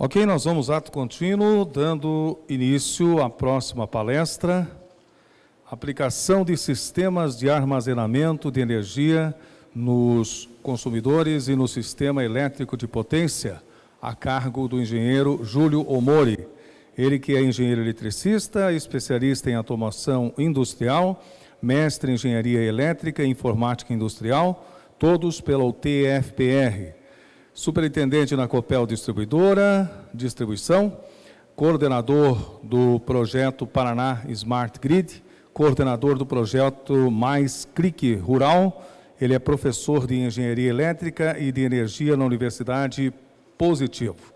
Ok, nós vamos ato contínuo, dando início à próxima palestra, aplicação de sistemas de armazenamento de energia nos consumidores e no sistema elétrico de potência, a cargo do engenheiro Júlio Omori. Ele que é engenheiro eletricista, especialista em automação industrial, mestre em engenharia elétrica e informática industrial, todos pela UTFPR. Superintendente na Copel Distribuição, coordenador do projeto Paraná Smart Grid, coordenador do projeto Mais Clique Rural. Ele é professor de Engenharia Elétrica e de Energia na Universidade Positivo.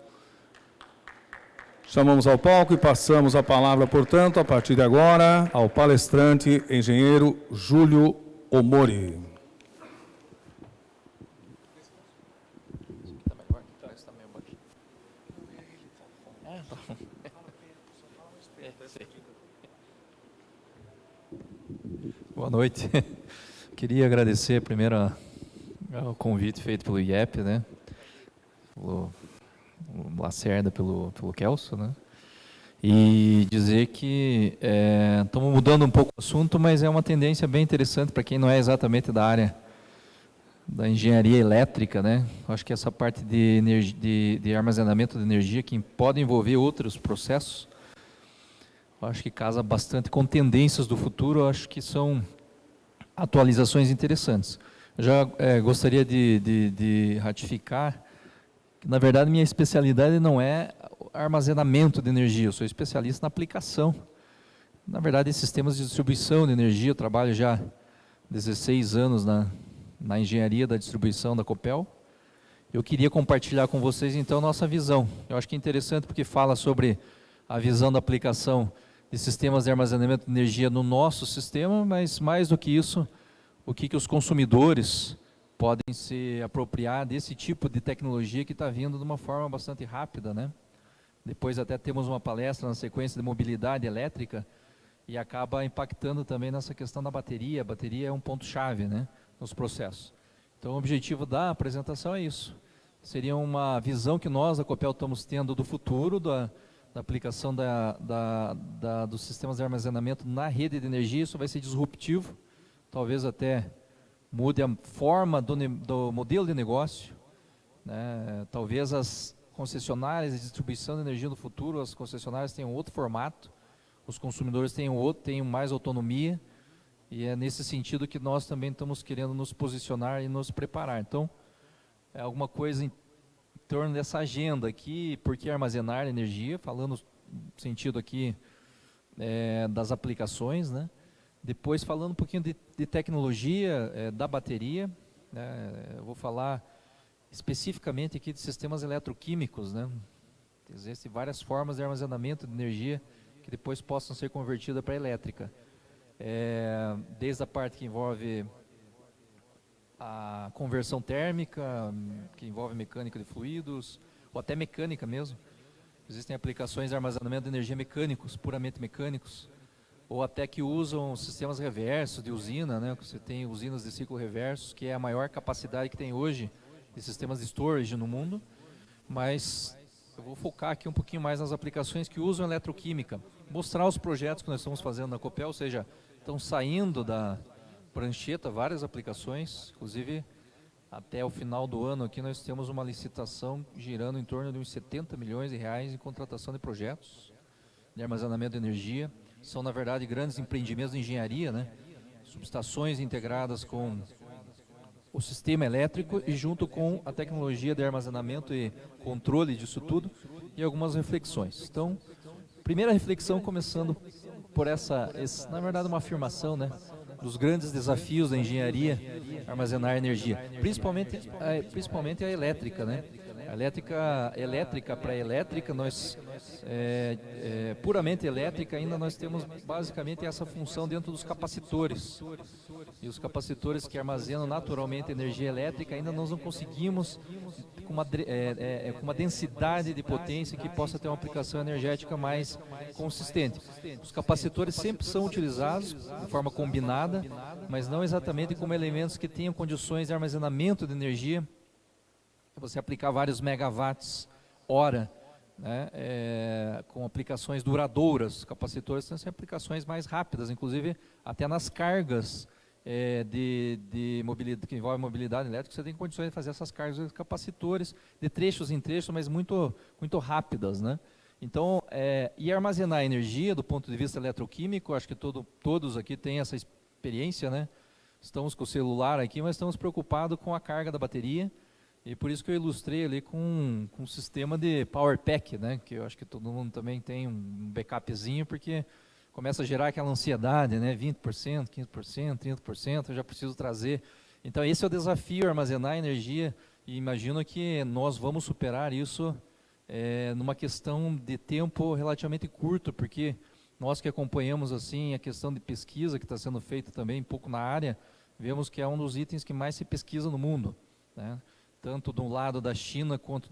Chamamos ao palco e passamos a palavra, portanto, a partir de agora, ao palestrante, engenheiro Júlio Omori. Boa noite. Queria agradecer primeiro o convite feito pelo IEP, né? Pelo Lacerda, pelo Kelso, né? E dizer que estamos mudando um pouco o assunto, mas é uma tendência bem interessante para quem não é exatamente da área da engenharia elétrica, né? Acho que essa parte de armazenamento de energia, que pode envolver outros processos, acho que casa bastante com tendências do futuro. Acho que são atualizações interessantes. Eu já gostaria de ratificar que, na verdade, minha especialidade não é armazenamento de energia, eu sou especialista na aplicação. Na verdade, em sistemas de distribuição de energia, eu trabalho já há 16 anos na engenharia da distribuição da Copel. Eu queria compartilhar com vocês, então, nossa visão. Eu acho que é interessante porque fala sobre a visão da aplicação de sistemas de armazenamento de energia no nosso sistema, mas mais do que isso, o que os consumidores podem se apropriar desse tipo de tecnologia que está vindo de uma forma bastante rápida, né? Depois até temos uma palestra na sequência de mobilidade elétrica e acaba impactando também nessa questão da bateria. A bateria é um ponto-chave, né, nos processos. Então o objetivo da apresentação é isso. Seria uma visão que nós, da Copel, estamos tendo do futuro, da aplicação dos sistemas de armazenamento na rede de energia. Isso vai ser disruptivo, talvez até mude a forma do modelo de negócio, né? Talvez as concessionárias de distribuição de energia no futuro, as concessionárias tenham outro formato, os consumidores tenham mais autonomia, e é nesse sentido que nós também estamos querendo nos posicionar e nos preparar. Então, é alguma coisa em torno dessa agenda aqui, por que armazenar energia, falando no sentido aqui das aplicações, né? Depois falando um pouquinho de tecnologia da bateria, né? Eu vou falar especificamente aqui de sistemas eletroquímicos, né? Existem várias formas de armazenamento de energia que depois possam ser convertidas para elétrica. Desde a parte que envolve a conversão térmica, que envolve mecânica de fluidos, ou até mecânica mesmo. Existem aplicações de armazenamento de energia mecânicos, puramente mecânicos, ou até que usam sistemas reversos de usina, né? Você tem usinas de ciclo reverso, que é a maior capacidade que tem hoje de sistemas de storage no mundo, mas eu vou focar aqui um pouquinho mais nas aplicações que usam eletroquímica, mostrar os projetos que nós estamos fazendo na Copel, ou seja, estão saindo da prancheta várias aplicações, inclusive até o final do ano aqui nós temos uma licitação girando em torno de uns 70 milhões de reais em contratação de projetos de armazenamento de energia. São, na verdade, grandes empreendimentos de engenharia, né? Subestações integradas com o sistema elétrico e junto com a tecnologia de armazenamento e controle disso tudo, e algumas reflexões. Então, primeira reflexão começando por na verdade, uma afirmação, né, dos grandes desafios da engenharia armazenar energia, principalmente a elétrica, né? A elétrica para elétrica, nós puramente elétrica, ainda nós temos basicamente essa função dentro dos capacitores. E os capacitores que armazenam naturalmente energia elétrica, ainda nós não conseguimos com uma densidade de potência que possa ter uma aplicação energética mais consistente. Os capacitores sempre são utilizados de forma combinada, mas não exatamente como elementos que tenham condições de armazenamento de energia. Você aplicar vários megawatts hora né, com aplicações duradouras. Capacitores são aplicações mais rápidas, inclusive até nas cargas de mobilidade, que envolve mobilidade elétrica, você tem condições de fazer essas cargas de capacitores de trechos em trechos, mas muito rápidas, né? Então, e armazenar energia do ponto de vista eletroquímico, acho que todos aqui têm essa experiência, né? Estamos com o celular aqui, mas estamos preocupados com a carga da bateria, e por isso que eu ilustrei ali com um sistema de power pack, né? Que eu acho que todo mundo também tem um backupzinho, porque começa a gerar aquela ansiedade, né? 20%, 15%, 30%, eu já preciso trazer. Então, esse é o desafio, armazenar energia, e imagino que nós vamos superar isso numa questão de tempo relativamente curto, porque nós que acompanhamos assim a questão de pesquisa que está sendo feita também um pouco na área, vemos que é um dos itens que mais se pesquisa no mundo, né? Tanto do lado da China quanto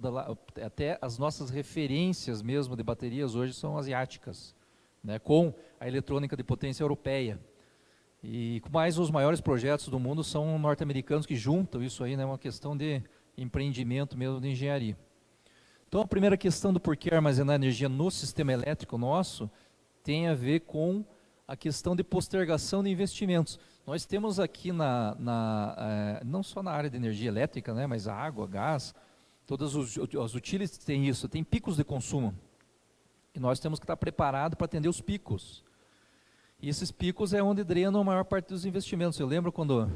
até as nossas referências mesmo de baterias hoje são asiáticas, né? Com a eletrônica de potência europeia. E mais os maiores projetos do mundo são norte-americanos que juntam isso aí, né? Uma questão de empreendimento mesmo de engenharia. Então, a primeira questão do porquê armazenar energia no sistema elétrico nosso tem a ver com a questão de postergação de investimentos. Nós temos aqui, não só na área de energia elétrica, né, mas a água, gás, todas as utilities têm isso, tem picos de consumo. E nós temos que estar preparados para atender os picos. E esses picos é onde drenam a maior parte dos investimentos. Eu lembro quando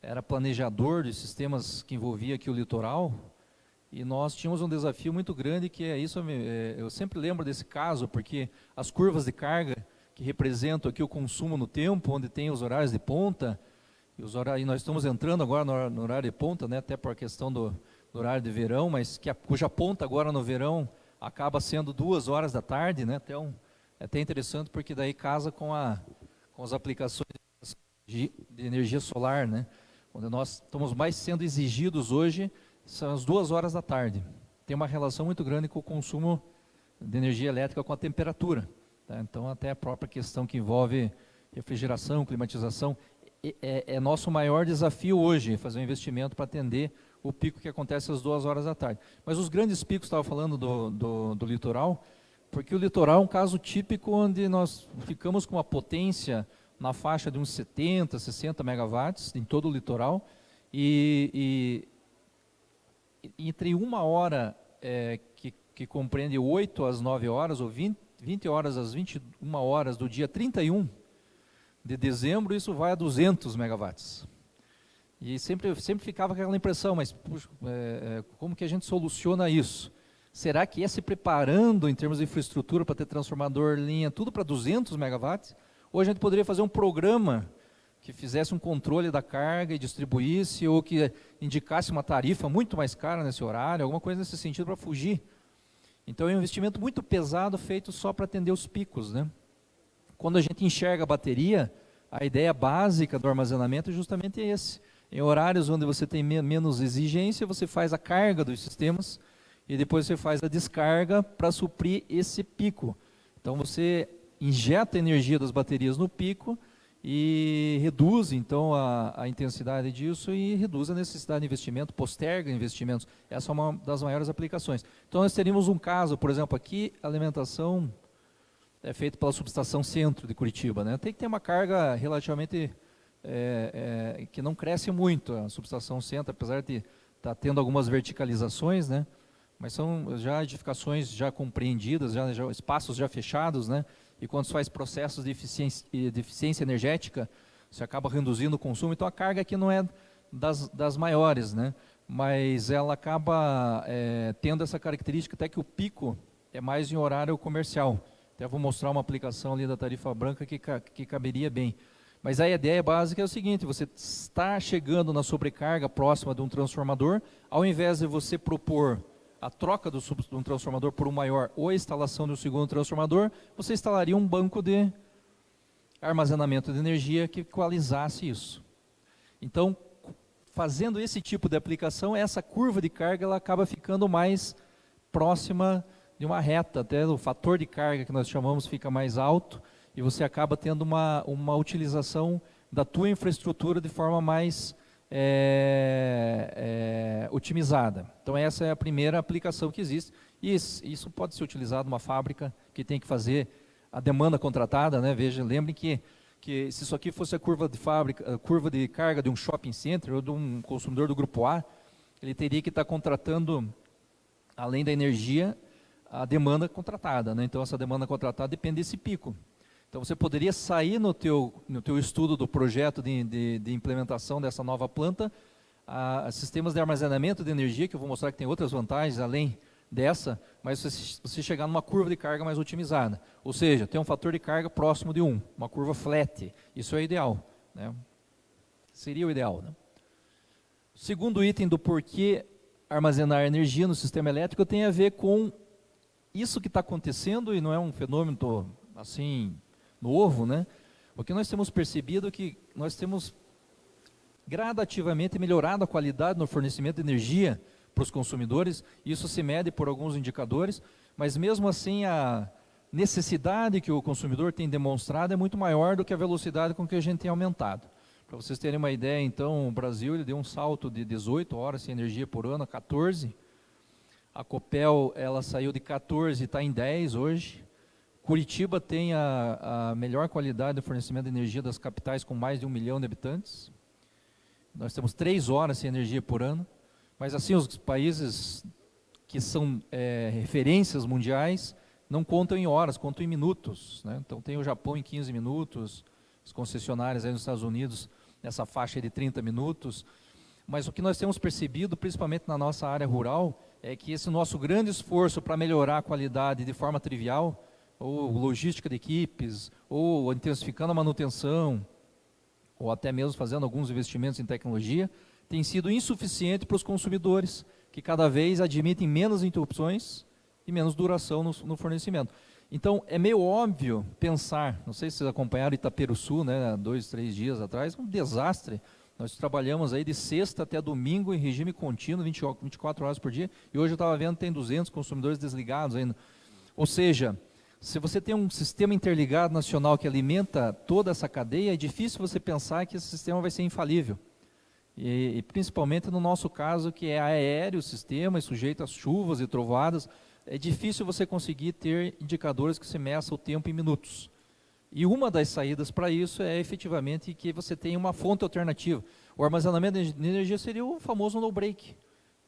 era planejador de sistemas que envolvia aqui o litoral, e nós tínhamos um desafio muito grande, que é isso, eu sempre lembro desse caso, porque as curvas de carga, que representam aqui o consumo no tempo, onde tem os horários de ponta, e nós estamos entrando agora no horário de ponta, né, até por questão do horário de verão, mas cuja ponta agora no verão acaba sendo 2 horas da tarde, né, é até interessante, porque daí casa com as aplicações de energia solar, né, onde nós estamos mais sendo exigidos hoje, são as 2 horas da tarde. Tem uma relação muito grande com o consumo de energia elétrica com a temperatura, tá? Então, até a própria questão que envolve refrigeração, climatização, é nosso maior desafio hoje, fazer um investimento para atender o pico que acontece às 2 horas da tarde. Mas os grandes picos, estava falando do litoral, porque o litoral é um caso típico onde nós ficamos com uma potência na faixa de uns 70, 60 megawatts em todo o litoral, e entre 1 hora que compreende 8 às 9 horas, ou 20 horas às 21 horas do dia 31 de dezembro, isso vai a 200 megawatts. E sempre ficava aquela impressão, mas puxa, como que a gente soluciona isso? Será que se preparando em termos de infraestrutura para ter transformador, linha, tudo para 200 megawatts? Ou a gente poderia fazer um programa que fizesse um controle da carga e distribuísse, ou que indicasse uma tarifa muito mais cara nesse horário, alguma coisa nesse sentido para fugir. Então é um investimento muito pesado feito só para atender os picos, né? Quando a gente enxerga a bateria, a ideia básica do armazenamento é justamente esse. Em horários onde você tem menos exigência, você faz a carga dos sistemas e depois você faz a descarga para suprir esse pico. Então você injeta a energia das baterias no pico e reduz então a intensidade disso e reduz a necessidade de investimento, posterga investimentos. Essa é uma das maiores aplicações. Então nós teríamos um caso, por exemplo, aqui a alimentação é feita pela subestação centro de Curitiba, né? Tem que ter uma carga relativamente que não cresce muito a subestação centro, apesar de estar tendo algumas verticalizações, né? Mas são já edificações já compreendidas, já espaços já fechados, né? E quando se faz processos de eficiência energética, você acaba reduzindo o consumo. Então a carga aqui não é das maiores, né? Mas ela acaba tendo essa característica até que o pico é mais em horário comercial. Até vou mostrar uma aplicação ali da tarifa branca que caberia bem. Mas a ideia básica é o seguinte: você está chegando na sobrecarga próxima de um transformador, ao invés de você propor a troca de um transformador por um maior ou a instalação de um segundo transformador, você instalaria um banco de armazenamento de energia que equalizasse isso. Então, fazendo esse tipo de aplicação, essa curva de carga ela acaba ficando mais próxima de uma reta, até o fator de carga que nós chamamos fica mais alto e você acaba tendo uma utilização da tua infraestrutura de forma mais otimizada. Então essa é a primeira aplicação que existe, e isso pode ser utilizado numa fábrica que tem que fazer a demanda contratada, né? Veja, lembrem que se isso aqui fosse a curva de fábrica, a curva de carga de um shopping center ou de um consumidor do grupo A, ele teria que estar contratando, além da energia, a demanda contratada, né? Então essa demanda contratada depende desse pico. Então você poderia sair no teu estudo do projeto de implementação dessa nova planta, a sistemas de armazenamento de energia, que eu vou mostrar que tem outras vantagens além dessa, mas você chegar numa curva de carga mais otimizada. Ou seja, tem um fator de carga próximo de 1, uma curva flat. Isso é ideal, né? Seria o ideal, né? O segundo item do porquê armazenar energia no sistema elétrico tem a ver com isso que está acontecendo, e não é um fenômeno assim novo, né? O que nós temos percebido é que nós temos gradativamente melhorado a qualidade no fornecimento de energia para os consumidores. Isso se mede por alguns indicadores, mas mesmo assim a necessidade que o consumidor tem demonstrado é muito maior do que a velocidade com que a gente tem aumentado. Para vocês terem uma ideia, então, o Brasil ele deu um salto de 18 horas sem energia por ano a 14. A Copel ela saiu de 14 e está em 10 hoje. Curitiba tem a melhor qualidade de fornecimento de energia das capitais com mais de 1 milhão de habitantes. Nós temos 3 horas sem energia por ano. Mas assim, os países que são referências mundiais não contam em horas, contam em minutos, né? Então tem o Japão em 15 minutos, as concessionárias aí nos Estados Unidos nessa faixa de 30 minutos. Mas o que nós temos percebido, principalmente na nossa área rural, é que esse nosso grande esforço para melhorar a qualidade de forma trivial, ou logística de equipes, ou intensificando a manutenção, ou até mesmo fazendo alguns investimentos em tecnologia, tem sido insuficiente para os consumidores, que cada vez admitem menos interrupções e menos duração no fornecimento. Então, é meio óbvio pensar, não sei se vocês acompanharam Itaperuçu, né, há 2, 3 dias atrás, um desastre. Nós trabalhamos aí de sexta até domingo em regime contínuo, 24 horas por dia, e hoje eu estava vendo que tem 200 consumidores desligados ainda. Ou seja, se você tem um sistema interligado nacional que alimenta toda essa cadeia, é difícil você pensar que esse sistema vai ser infalível. E principalmente no nosso caso, que é aéreo o sistema, e sujeito às chuvas e trovoadas, é difícil você conseguir ter indicadores que se meçam o tempo em minutos. E uma das saídas para isso é efetivamente que você tenha uma fonte alternativa. O armazenamento de energia seria o famoso no-break,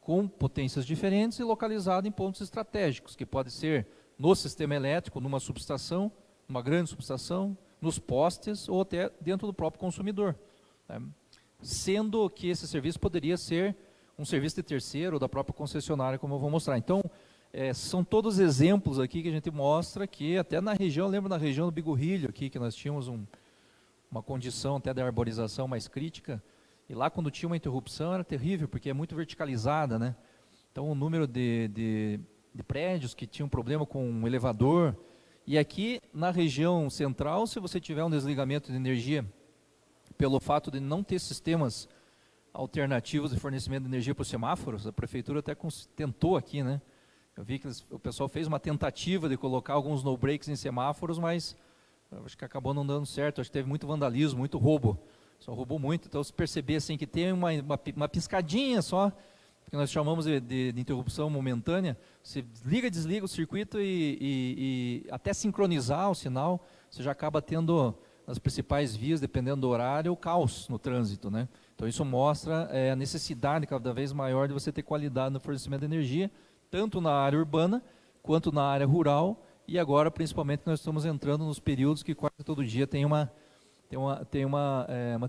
com potências diferentes e localizado em pontos estratégicos, que pode ser no sistema elétrico, numa subestação, numa grande subestação, nos postes ou até dentro do próprio consumidor, né? Sendo que esse serviço poderia ser um serviço de terceiro ou da própria concessionária, como eu vou mostrar. Então, são todos exemplos aqui que a gente mostra que até na região, eu lembro na região do Bigorrilho aqui, que nós tínhamos uma condição até de arborização mais crítica, e lá quando tinha uma interrupção era terrível, porque é muito verticalizada, né? Então o número de prédios que tinham problema com um elevador, e aqui na região central, se você tiver um desligamento de energia, pelo fato de não ter sistemas alternativos de fornecimento de energia para os semáforos, a prefeitura até tentou aqui, né? Eu vi que o pessoal fez uma tentativa de colocar alguns no-breaks em semáforos, mas acho que acabou não dando certo. Acho que teve muito vandalismo, muito roubo. Só roubou muito. Então, se perceber assim, que tem uma piscadinha só, que nós chamamos de interrupção momentânea, você liga e desliga o circuito e até sincronizar o sinal, você já acaba tendo nas principais vias, dependendo do horário, o caos no trânsito, né? Então isso mostra a necessidade cada vez maior de você ter qualidade no fornecimento de energia, tanto na área urbana, quanto na área rural, e agora principalmente nós estamos entrando nos períodos que quase todo dia tem uma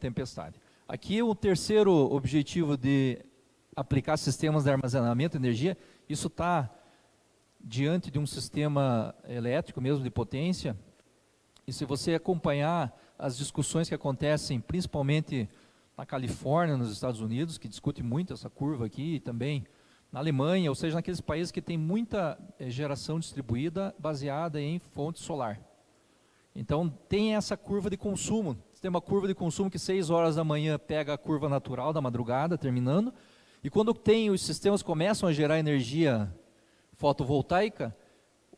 tempestade. Aqui o terceiro objetivo de aplicar sistemas de armazenamento de energia, isso está diante de um sistema elétrico mesmo de potência. E se você acompanhar as discussões que acontecem, principalmente na Califórnia, nos Estados Unidos, que discute muito essa curva aqui, e também na Alemanha, ou seja, naqueles países que tem muita geração distribuída baseada em fonte solar. Então, tem essa curva de consumo. Você tem uma curva de consumo que 6 horas da manhã pega a curva natural da madrugada, terminando, e quando os sistemas começam a gerar energia fotovoltaica,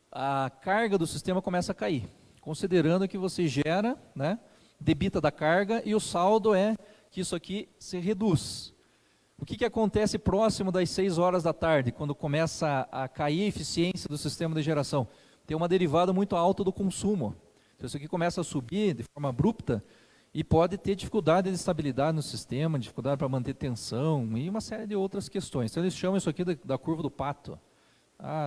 a carga do sistema começa a cair, considerando que você gera, né, debita da carga, e o saldo é que isso aqui se reduz. O que acontece próximo das 6 horas da tarde, quando começa a cair a eficiência do sistema de geração? Tem uma derivada muito alta do consumo. Então isso aqui começa a subir de forma abrupta e pode ter dificuldade de estabilidade no sistema, dificuldade para manter tensão e uma série de outras questões. Então eles chamam isso aqui da curva do pato.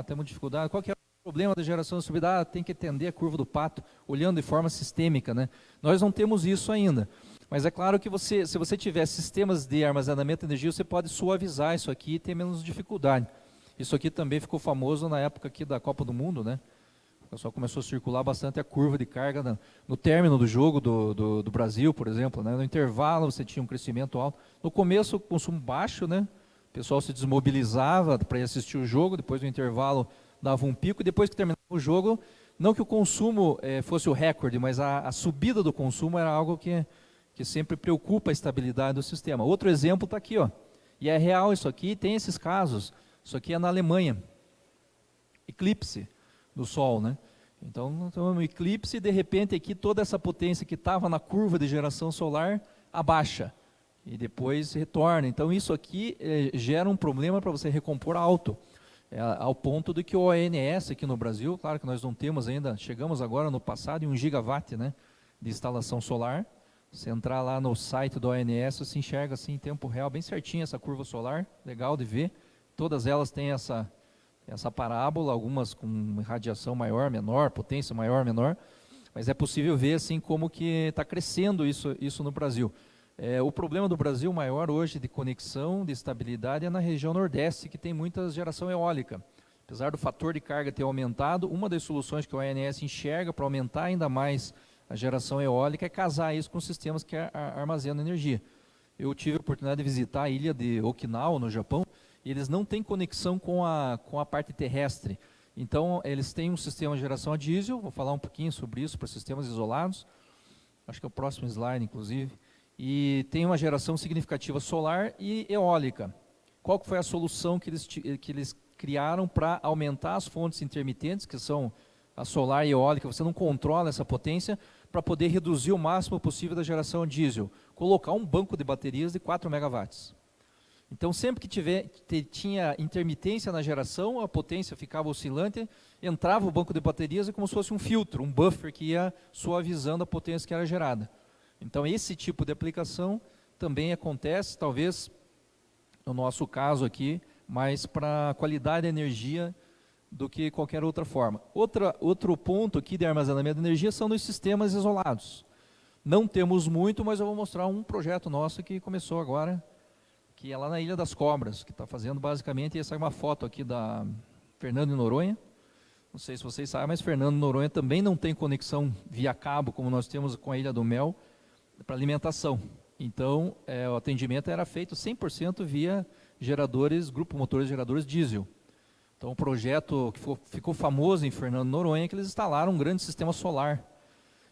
Temos dificuldade. Qual que é o problema da geração de subida? Tem que atender a curva do pato, olhando de forma sistêmica, né? Nós não temos isso ainda. Mas é claro que se você tiver sistemas de armazenamento de energia, você pode suavizar isso aqui e ter menos dificuldade. Isso aqui também ficou famoso na época aqui da Copa do Mundo, né? O pessoal começou a circular bastante a curva de carga no término do jogo do Brasil, por exemplo, né? No intervalo você tinha um crescimento alto. No começo, consumo baixo, né? O pessoal se desmobilizava para ir assistir o jogo, depois do intervalo dava um pico, e depois que terminava o jogo, não que o consumo fosse o recorde, mas a subida do consumo era algo que sempre preocupa a estabilidade do sistema. Outro exemplo está aqui, ó, e é real isso aqui, tem esses casos. Isso aqui é na Alemanha, eclipse do Sol, né? Então, no eclipse, de repente, aqui toda essa potência que estava na curva de geração solar abaixa e depois retorna. Então, isso aqui gera um problema para você recompor alto, ao ponto de que o ONS aqui no Brasil, claro que nós não temos ainda, chegamos agora no passado em 1 gigawatt, né, de instalação solar. Se entrar lá no site do ONS, você enxerga assim em tempo real, bem certinho essa curva solar, legal de ver. Todas elas têm essa parábola, algumas com radiação maior, menor, potência maior, menor, mas é possível ver assim como que está crescendo isso no Brasil. O problema do Brasil maior hoje de conexão, de estabilidade, é na região nordeste, que tem muita geração eólica. Apesar do fator de carga ter aumentado, uma das soluções que o ONS enxerga para aumentar ainda mais a geração eólica é casar isso com sistemas que armazenam energia. Eu tive a oportunidade de visitar a ilha de Okinawa, no Japão, e eles não têm conexão com a parte terrestre. Então, eles têm um sistema de geração a diesel, vou falar um pouquinho sobre isso, para sistemas isolados, acho que é o próximo slide, inclusive, e tem uma geração significativa solar e eólica. Qual que foi a solução que eles criaram para aumentar as fontes intermitentes, que são a solar e eólica? Você não controla essa potência, para poder reduzir o máximo possível da geração a diesel. Colocar um banco de baterias de 4 megawatts. Então, sempre que tinha intermitência na geração, a potência ficava oscilante, entrava o banco de baterias como se fosse um filtro, um buffer que ia suavizando a potência que era gerada. Então, esse tipo de aplicação também acontece, talvez, no nosso caso aqui, mais para a qualidade da energia do que qualquer outra forma. Outro ponto aqui de armazenamento de energia são nos sistemas isolados. Não temos muito, mas eu vou mostrar um projeto nosso que começou agora, que é lá na Ilha das Cobras, que está fazendo basicamente, essa é uma foto aqui da Fernando de Noronha. Não sei se vocês sabem, mas Fernando de Noronha também não tem conexão via cabo, como nós temos com a Ilha do Mel, para alimentação. Então, o atendimento era feito 100% via geradores, grupo motores geradores diesel. Então, o projeto que ficou famoso em Fernando de Noronha é que eles instalaram um grande sistema solar.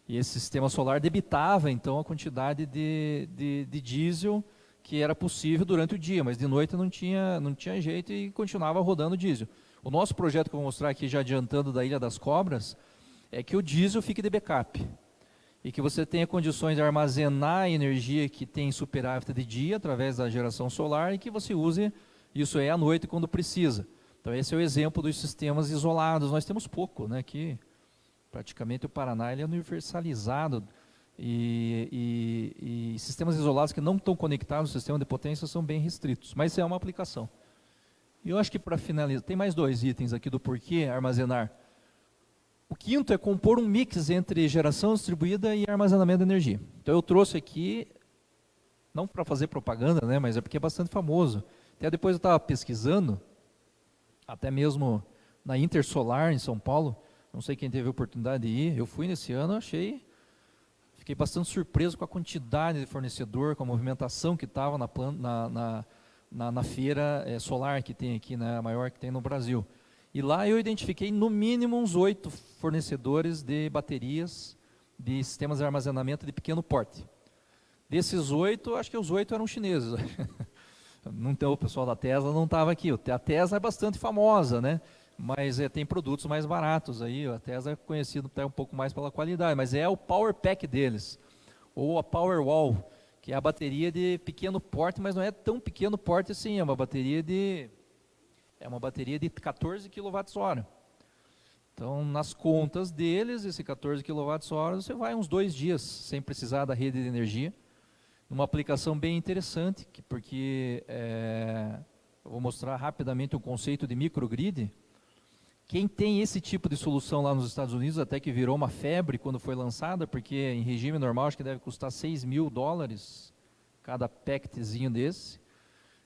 E esse sistema solar debitava, então, a quantidade de diesel que era possível durante o dia, mas de noite não tinha jeito e continuava rodando diesel. O nosso projeto que eu vou mostrar aqui, já adiantando da Ilha das Cobras, é que o diesel fique de backup. E que você tenha condições de armazenar a energia que tem superávit de dia, através da geração solar, e que você use isso à noite quando precisa. Então, esse é o exemplo dos sistemas isolados. Nós temos pouco, né? Aqui, praticamente o Paraná ele é universalizado, e sistemas isolados que não estão conectados ao sistema de potência são bem restritos, mas é uma aplicação. E eu acho que, para finalizar, tem mais 2 itens aqui do porquê armazenar. O quinto é compor um mix entre geração distribuída e armazenamento de energia. Então, eu trouxe aqui, não para fazer propaganda, né, mas é porque é bastante famoso. Até depois eu estava pesquisando, até mesmo na Intersolar, em São Paulo, não sei quem teve a oportunidade de ir, eu fui nesse ano, fiquei bastante surpreso com a quantidade de fornecedor, com a movimentação que estava na feira solar que tem aqui, né, a maior que tem no Brasil. E lá eu identifiquei no mínimo uns 8 fornecedores de baterias, de sistemas de armazenamento de pequeno porte. Desses 8, acho que os 8 eram chineses. Então, o pessoal da Tesla não estava aqui. A Tesla é bastante famosa, né? Mas tem produtos mais baratos aí. A Tesla é conhecida até um pouco mais pela qualidade, mas é o Power Pack deles, ou a Powerwall, que é a bateria de pequeno porte, mas não é tão pequeno porte assim, é uma bateria de 14 kWh. Então, nas contas deles, esse 14 kWh, você vai uns 2 dias sem precisar da rede de energia. Uma aplicação bem interessante, porque eu vou mostrar rapidamente o conceito de microgrid. Quem tem esse tipo de solução lá nos Estados Unidos, até que virou uma febre quando foi lançada, porque em regime normal acho que deve custar $6.000 cada packetzinho desse.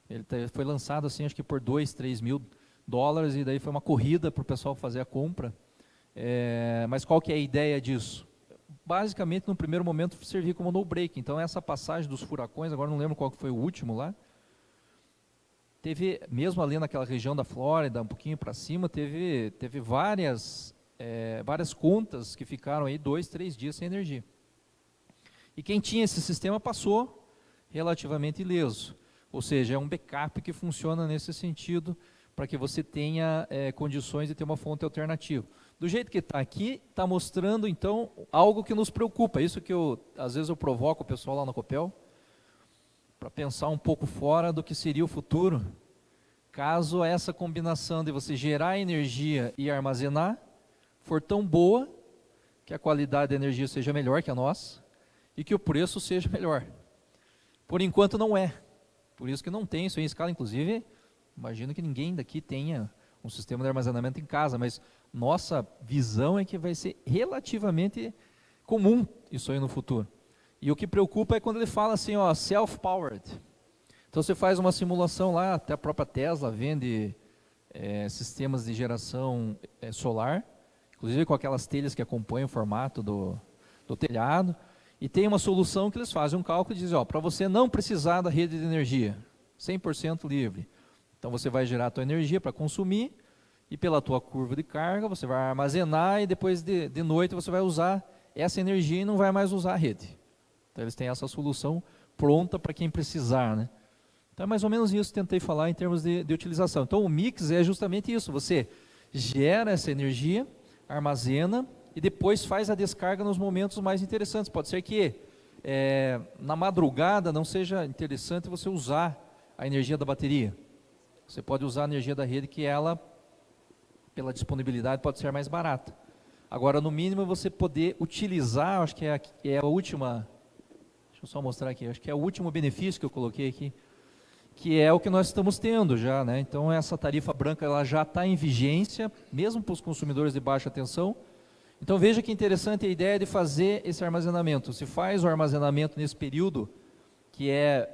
Ele foi lançado assim, acho que por $2, $3.000, e daí foi uma corrida para o pessoal fazer a compra. Mas qual que é a ideia disso? Basicamente, no primeiro momento, servir como no-break. Então, essa passagem dos furacões, agora não lembro qual que foi o último lá, teve, mesmo ali naquela região da Flórida, um pouquinho para cima, teve várias contas que ficaram aí 2, 3 dias sem energia. E quem tinha esse sistema passou relativamente ileso. Ou seja, é um backup que funciona nesse sentido, para que você tenha condições de ter uma fonte alternativa. Do jeito que está aqui, está mostrando, então, algo que nos preocupa. Isso que às vezes eu provoco o pessoal lá na Copel, para pensar um pouco fora do que seria o futuro, caso essa combinação de você gerar energia e armazenar for tão boa, que a qualidade da energia seja melhor que a nossa, e que o preço seja melhor. Por enquanto não é. Por isso que não tem isso em escala, inclusive, imagino que ninguém daqui tenha um sistema de armazenamento em casa, mas nossa visão é que vai ser relativamente comum isso aí no futuro. E o que preocupa é quando ele fala assim, ó, self-powered. Então você faz uma simulação lá, até a própria Tesla vende sistemas de geração solar, inclusive com aquelas telhas que acompanham o formato do telhado, e tem uma solução que eles fazem um cálculo e dizem, ó, para você não precisar da rede de energia, 100% livre, então você vai gerar a tua energia para consumir, e pela tua curva de carga, você vai armazenar, e depois de noite você vai usar essa energia e não vai mais usar a rede. Então eles têm essa solução pronta para quem precisar, né? Então é mais ou menos isso que tentei falar em termos de utilização. Então o mix é justamente isso, você gera essa energia, armazena e depois faz a descarga nos momentos mais interessantes. Pode ser que na madrugada não seja interessante você usar a energia da bateria. Você pode usar a energia da rede, que ela, pela disponibilidade, pode ser mais barata. Agora, no mínimo, você poder utilizar, acho que é a última... Deixa eu só mostrar aqui, acho que é o último benefício que eu coloquei aqui, que é o que nós estamos tendo já, né? Então, essa tarifa branca ela já está em vigência, mesmo para os consumidores de baixa tensão. Então, veja que interessante a ideia de fazer esse armazenamento. Se faz o armazenamento nesse período, que é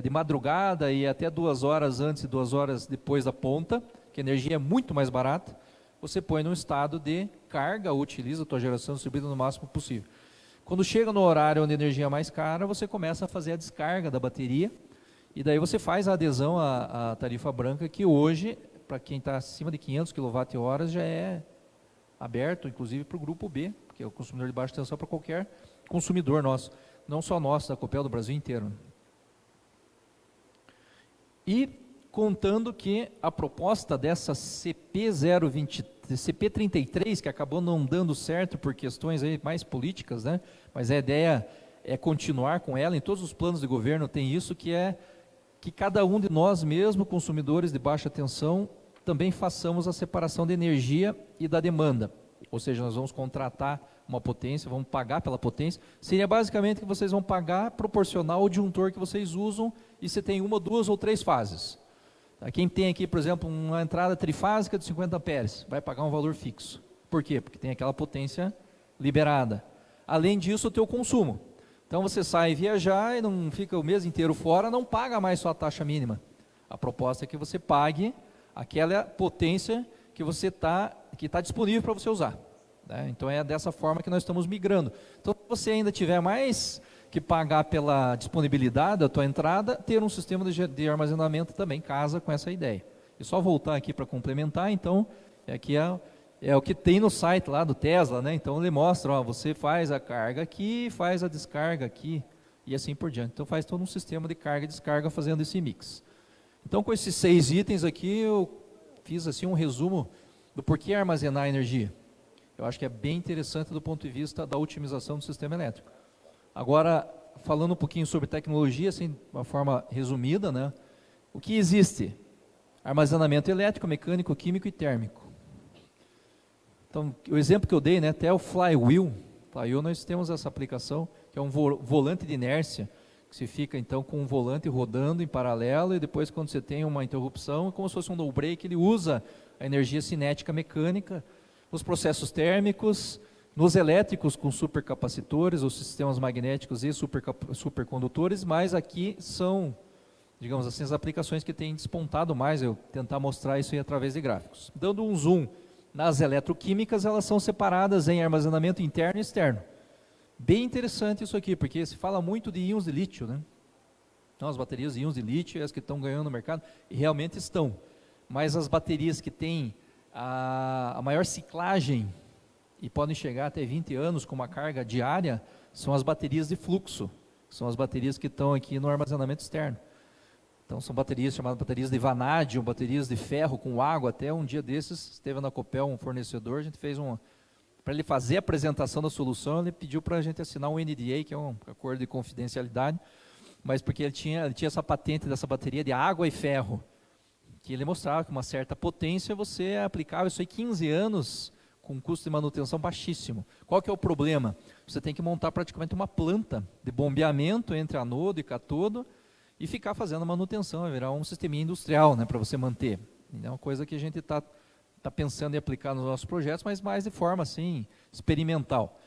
de madrugada e até 2 horas antes e 2 horas depois da ponta, que a energia é muito mais barata, você põe num estado de carga, utiliza a tua geração distribuída no máximo possível. Quando chega no horário onde a energia é mais cara, você começa a fazer a descarga da bateria, e daí você faz a adesão à tarifa branca, que hoje, para quem está acima de 500 kWh, já é aberto, inclusive para o grupo B, que é o consumidor de baixa tensão, para qualquer consumidor nosso, não só nosso, da Copel, do Brasil inteiro. E contando que a proposta dessa CP33, que acabou não dando certo por questões aí mais políticas, né? Mas a ideia é continuar com ela, em todos os planos de governo tem isso, que é que cada um de nós mesmo, consumidores de baixa tensão, também façamos a separação da energia e da demanda. Ou seja, nós vamos contratar uma potência, vamos pagar pela potência. Seria basicamente que vocês vão pagar proporcional ao disjuntor que vocês usam, e você tem 1, 2 ou 3 fases. Quem tem aqui, por exemplo, uma entrada trifásica de 50 amperes, vai pagar um valor fixo. Por quê? Porque tem aquela potência liberada. Além disso, o teu consumo. Então você sai viajar e não fica o mês inteiro fora, não paga mais só a taxa mínima. A proposta é que você pague aquela potência que está disponível para você usar. Né? Então é dessa forma que nós estamos migrando. Então, se você ainda tiver mais que pagar pela disponibilidade da tua entrada, ter um sistema de armazenamento também casa com essa ideia. E só voltar aqui para complementar, então, aqui é o que tem no site lá do Tesla, né? Então ele mostra, ó, você faz a carga aqui, faz a descarga aqui, e assim por diante. Então faz todo um sistema de carga e descarga fazendo esse mix. Então com esses 6 itens aqui, eu fiz assim um resumo do porquê armazenar energia. Eu acho que é bem interessante do ponto de vista da otimização do sistema elétrico. Agora, falando um pouquinho sobre tecnologia, assim, de uma forma resumida, né? O que existe? Armazenamento elétrico, mecânico, químico e térmico. Então, o exemplo que eu dei, né, até o Flywheel, nós temos essa aplicação, que é um volante de inércia, que se fica então com um volante rodando em paralelo, e depois quando você tem uma interrupção, como se fosse um no break, ele usa a energia cinética mecânica, os processos térmicos, nos elétricos com supercapacitores, os sistemas magnéticos e supercondutores, mas aqui são, digamos assim, as aplicações que têm despontado mais, eu tentar mostrar isso aí através de gráficos. Dando um zoom nas eletroquímicas, elas são separadas em armazenamento interno e externo. Bem interessante isso aqui, porque se fala muito de íons de lítio, né? Então, as baterias de íons de lítio, as que estão ganhando no mercado, e realmente estão. Mas as baterias que têm a maior ciclagem, e podem chegar até 20 anos com uma carga diária, são as baterias de fluxo, são as baterias que estão aqui no armazenamento externo. Então são baterias chamadas baterias de vanádio, baterias de ferro com água. Até um dia desses, esteve na Copel um fornecedor, a gente fez para ele fazer a apresentação da solução, ele pediu para a gente assinar um NDA, que é um acordo de confidencialidade, mas porque ele tinha essa patente dessa bateria de água e ferro, que ele mostrava que uma certa potência você aplicava isso aí 15 anos, com um custo de manutenção baixíssimo. Qual que é o problema? Você tem que montar praticamente uma planta de bombeamento entre anodo e catodo e ficar fazendo manutenção, vai virar um sisteminha industrial, né, para você manter. É uma coisa que a gente está pensando em aplicar nos nossos projetos, mas mais de forma assim, experimental.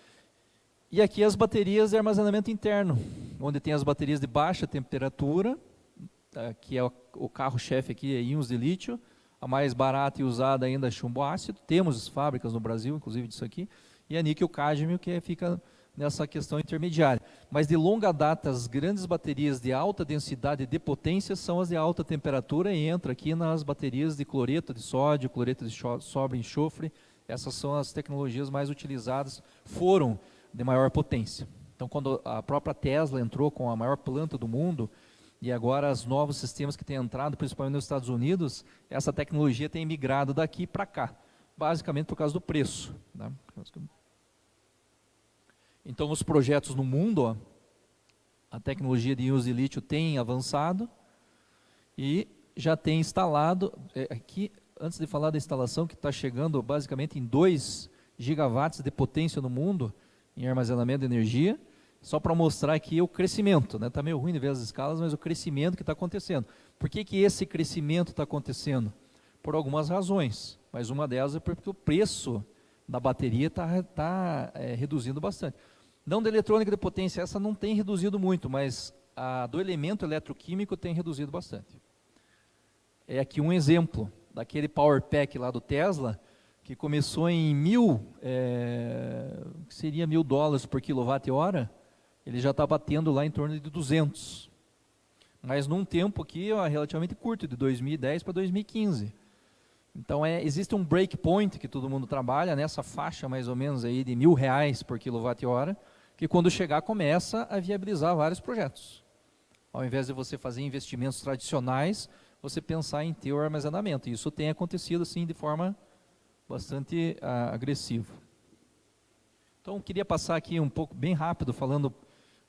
E aqui as baterias de armazenamento interno, onde tem as baterias de baixa temperatura, que é o carro-chefe aqui, é íons de lítio, a mais barata e usada ainda é chumbo ácido, temos fábricas no Brasil, inclusive disso aqui, e a níquel-cádmio, que fica nessa questão intermediária. Mas de longa data, as grandes baterias de alta densidade de potência são as de alta temperatura, e entra aqui nas baterias de cloreto de sódio, cloreto de sódio e enxofre. Essas são as tecnologias mais utilizadas, foram de maior potência. Então, quando a própria Tesla entrou com a maior planta do mundo, e agora os novos sistemas que têm entrado, principalmente nos Estados Unidos, essa tecnologia tem migrado daqui para cá, basicamente por causa do preço, né? Então, os projetos no mundo, a tecnologia de íons de lítio tem avançado e já tem instalado, aqui, antes de falar da instalação, que está chegando basicamente em 2 gigawatts de potência no mundo, em armazenamento de energia, só para mostrar aqui o crescimento, né? Está meio ruim de ver as escalas, mas o crescimento que está acontecendo. Por que esse crescimento está acontecendo? Por algumas razões, mas uma delas é porque o preço da bateria está reduzindo bastante. Não da eletrônica de potência, essa não tem reduzido muito, mas a do elemento eletroquímico tem reduzido bastante. É aqui um exemplo daquele Power Pack lá do Tesla, que começou em que seria $1.000 por quilowatt-hora, ele já está batendo lá em torno de 200. Mas num tempo aqui relativamente curto, de 2010 para 2015. Então existe um breakpoint que todo mundo trabalha, nessa faixa mais ou menos aí de R$1.000 por quilowatt-hora, que quando chegar começa a viabilizar vários projetos. Ao invés de você fazer investimentos tradicionais, você pensar em ter o armazenamento. E isso tem acontecido assim de forma bastante agressiva. Então, eu queria passar aqui um pouco, bem rápido, falando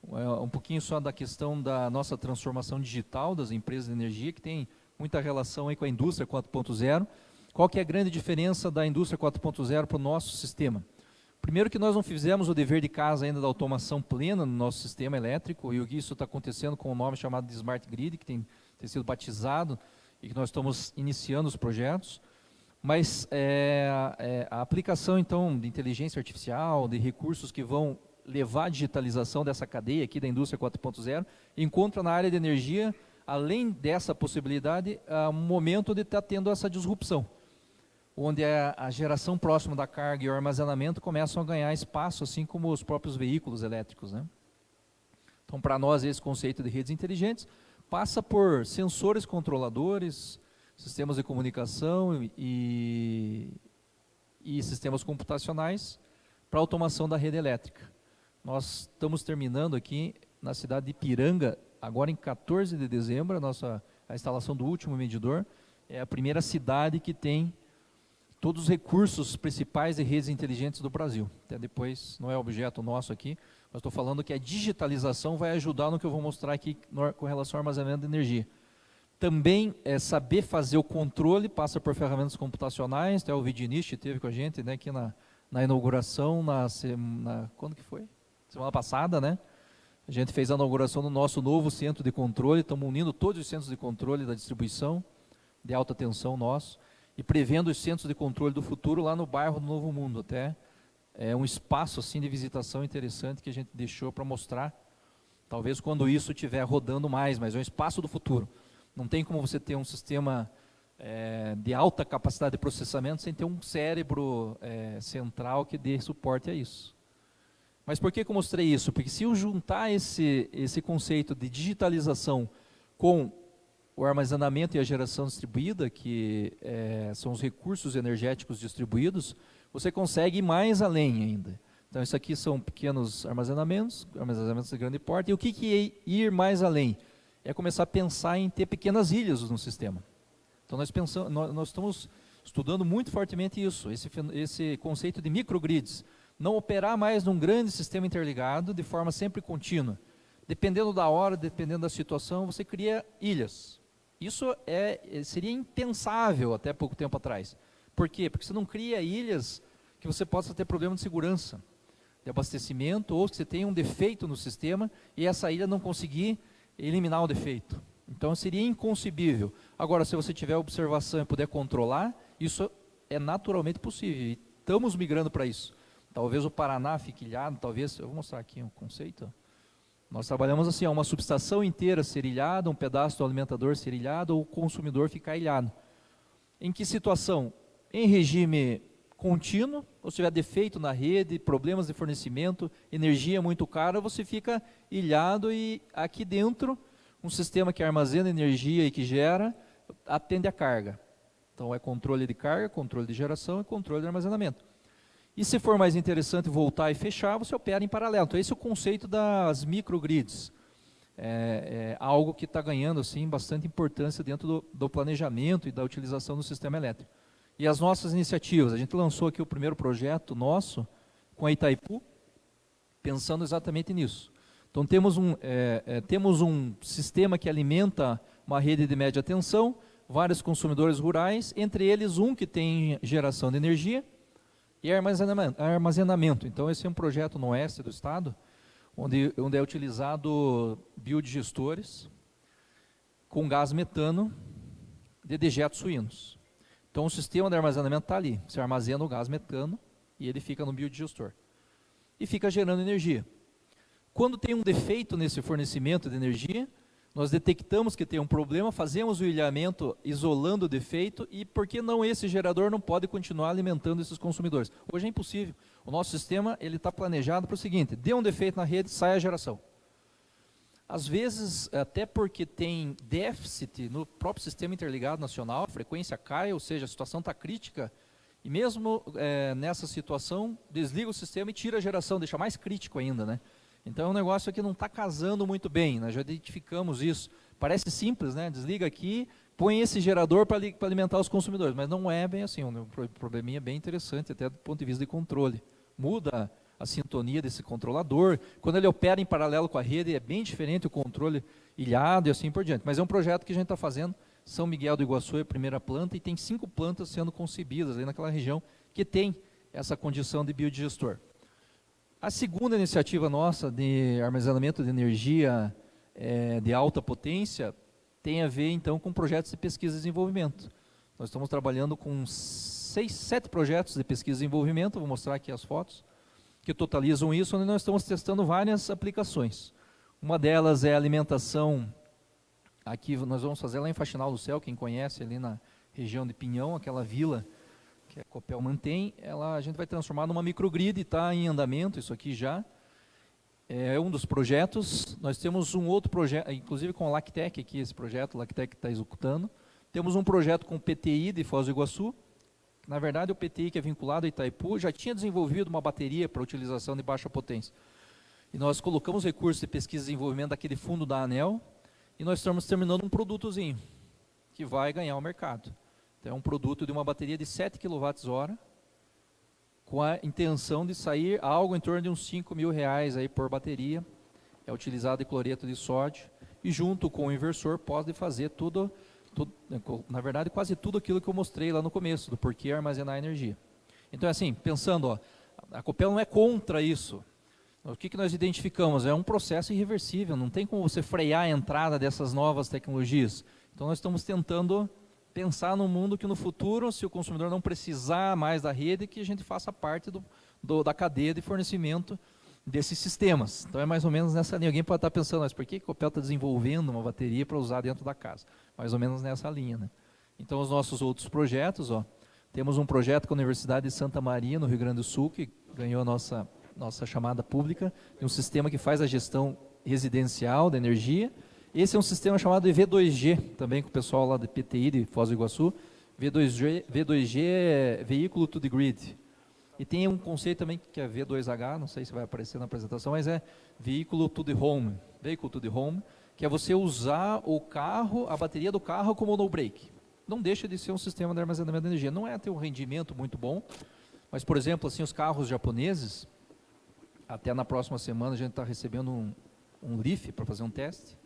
um pouquinho só da questão da nossa transformação digital das empresas de energia, que tem muita relação aí com a indústria 4.0. Qual que é a grande diferença da indústria 4.0 para o nosso sistema? Primeiro que nós não fizemos o dever de casa ainda da automação plena no nosso sistema elétrico, e isso está acontecendo com o nome chamado de Smart Grid, que tem sido batizado, e que nós estamos iniciando os projetos. Mas a aplicação, então, de inteligência artificial, de recursos que vão levar a digitalização dessa cadeia aqui da indústria 4.0, encontra na área de energia, além dessa possibilidade, um momento de estar tendo essa disrupção, onde a geração próxima da carga e o armazenamento começam a ganhar espaço, assim como os próprios veículos elétricos, né? Então, para nós, esse conceito de redes inteligentes passa por sensores controladores, sistemas de comunicação e sistemas computacionais para automação da rede elétrica. Nós estamos terminando aqui na cidade de Ipiranga, agora em 14 de dezembro, a instalação do último medidor. É a primeira cidade que tem todos os recursos principais de redes inteligentes do Brasil. Até depois, não é objeto nosso aqui, mas estou falando que a digitalização vai ajudar no que eu vou mostrar aqui com relação ao armazenamento de energia. Também saber fazer o controle passa por ferramentas computacionais, até o Vidinich esteve com a gente, né, aqui na inauguração, quando que foi? Semana passada, né? A gente fez a inauguração do nosso novo centro de controle, estamos unindo todos os centros de controle da distribuição de alta tensão nosso, e prevendo os centros de controle do futuro lá no bairro do Novo Mundo, até um espaço assim de visitação interessante que a gente deixou para mostrar, talvez quando isso estiver rodando mais, mas é um espaço do futuro. Não tem como você ter um sistema de alta capacidade de processamento sem ter um cérebro central que dê suporte a isso. Mas por que eu mostrei isso? Porque se eu juntar esse conceito de digitalização com o armazenamento e a geração distribuída, que são os recursos energéticos distribuídos, você consegue ir mais além ainda. Então isso aqui são pequenos armazenamentos de grande porte. E o que é ir mais além? É começar a pensar em ter pequenas ilhas no sistema. Então nós estamos estudando muito fortemente isso, esse conceito de microgrids. Não operar mais num grande sistema interligado de forma sempre contínua. Dependendo da hora, dependendo da situação, você cria ilhas. Isso seria impensável até pouco tempo atrás. Por quê? Porque você não cria ilhas que você possa ter problema de segurança, de abastecimento, ou que você tenha um defeito no sistema e essa ilha não conseguir eliminar o defeito. Então seria inconcebível. Agora, se você tiver observação e puder controlar, isso é naturalmente possível. E estamos migrando para isso. Talvez o Paraná fique ilhado, talvez, eu vou mostrar aqui um conceito. Nós trabalhamos assim, uma subestação inteira ser ilhada, um pedaço do alimentador ser ilhado, ou o consumidor ficar ilhado. Em que situação? Em regime contínuo, ou se tiver defeito na rede, problemas de fornecimento, energia muito cara, você fica ilhado e aqui dentro, um sistema que armazena energia e que gera, atende a carga. Então é controle de carga, controle de geração e controle de armazenamento. E se for mais interessante voltar e fechar, você opera em paralelo. Então esse é o conceito das microgrids. É algo que está ganhando assim, bastante importância dentro do planejamento e da utilização do sistema elétrico. E as nossas iniciativas, a gente lançou aqui o primeiro projeto nosso com a Itaipu, pensando exatamente nisso. Então temos um sistema que alimenta uma rede de média tensão, vários consumidores rurais, entre eles um que tem geração de energia e armazenamento. Então esse é um projeto no oeste do estado, onde é utilizado biodigestores com gás metano de dejetos suínos. Então o sistema de armazenamento está ali, você armazena o gás metano e ele fica no biodigestor. E fica gerando energia. Quando tem um defeito nesse fornecimento de energia, nós detectamos que tem um problema, fazemos o ilhamento isolando o defeito e por que não esse gerador não pode continuar alimentando esses consumidores? Hoje é impossível. O nosso sistema está planejado para o seguinte, deu um defeito na rede, sai a geração. Às vezes, até porque tem déficit no próprio sistema interligado nacional, a frequência cai, ou seja, a situação está crítica, e mesmo nessa situação, desliga o sistema e tira a geração, deixa mais crítico ainda, né? Então é um negócio que não está casando muito bem, nós já identificamos isso. Parece simples, né? Desliga aqui, põe esse gerador para alimentar os consumidores, mas não é bem assim, um probleminha bem interessante, até do ponto de vista de controle. Muda a sintonia desse controlador, quando ele opera em paralelo com a rede, é bem diferente o controle ilhado e assim por diante. Mas é um projeto que a gente está fazendo, São Miguel do Iguaçu é a primeira planta, e tem 5 plantas sendo concebidas aí naquela região, que tem essa condição de biodigestor. A segunda iniciativa nossa de armazenamento de energia de alta potência tem a ver então com projetos de pesquisa e desenvolvimento. Nós estamos trabalhando com 7 projetos de pesquisa e desenvolvimento, vou mostrar aqui as fotos, que totalizam isso, onde nós estamos testando várias aplicações. Uma delas é a alimentação, aqui nós vamos fazer lá em Faxinal do Céu, quem conhece ali na região de Pinhão, aquela vila que a Copel mantém, a gente vai transformar numa microgrid, está em andamento isso aqui já, é um dos projetos. Nós temos um outro projeto, inclusive com a Lactec aqui, esse projeto, a Lactec está executando. Temos um projeto com o PTI de Foz do Iguaçu. Na verdade, o PTI, que é vinculado a Itaipu, já tinha desenvolvido uma bateria para utilização de baixa potência. E nós colocamos recursos de pesquisa e desenvolvimento daquele fundo da ANEEL, e nós estamos terminando um produtozinho, que vai ganhar o mercado. Então, é um produto de uma bateria de 7 kWh, com a intenção de sair algo em torno de uns R$5.000 aí por bateria. É utilizado de cloreto de sódio, e junto com o inversor pode fazer tudo, na verdade quase tudo aquilo que eu mostrei lá no começo, do porquê armazenar energia. Então assim, pensando, ó, a Copel não é contra isso. O que nós identificamos? É um processo irreversível, não tem como você frear a entrada dessas novas tecnologias. Então nós estamos tentando pensar num mundo que no futuro, se o consumidor não precisar mais da rede, que a gente faça parte da cadeia de fornecimento desses sistemas. Então é mais ou menos nessa linha. Alguém pode estar pensando, mas por que a Copel está desenvolvendo uma bateria para usar dentro da casa? Mais ou menos nessa linha, né? Então os nossos outros projetos, ó, temos um projeto com a Universidade de Santa Maria, no Rio Grande do Sul, que ganhou a nossa chamada pública, de um sistema que faz a gestão residencial da energia. Esse é um sistema chamado V2G, também com o pessoal lá do PTI de Foz do Iguaçu. V2G é Vehicle to the Grid. E tem um conceito também que é V2H, não sei se vai aparecer na apresentação, mas é Vehicle to the Home, que é você usar o carro, a bateria do carro como no break. Não deixa de ser um sistema de armazenamento de energia. Não é ter um rendimento muito bom, mas, por exemplo, assim, os carros japoneses, até na próxima semana a gente está recebendo um Leaf para fazer um teste.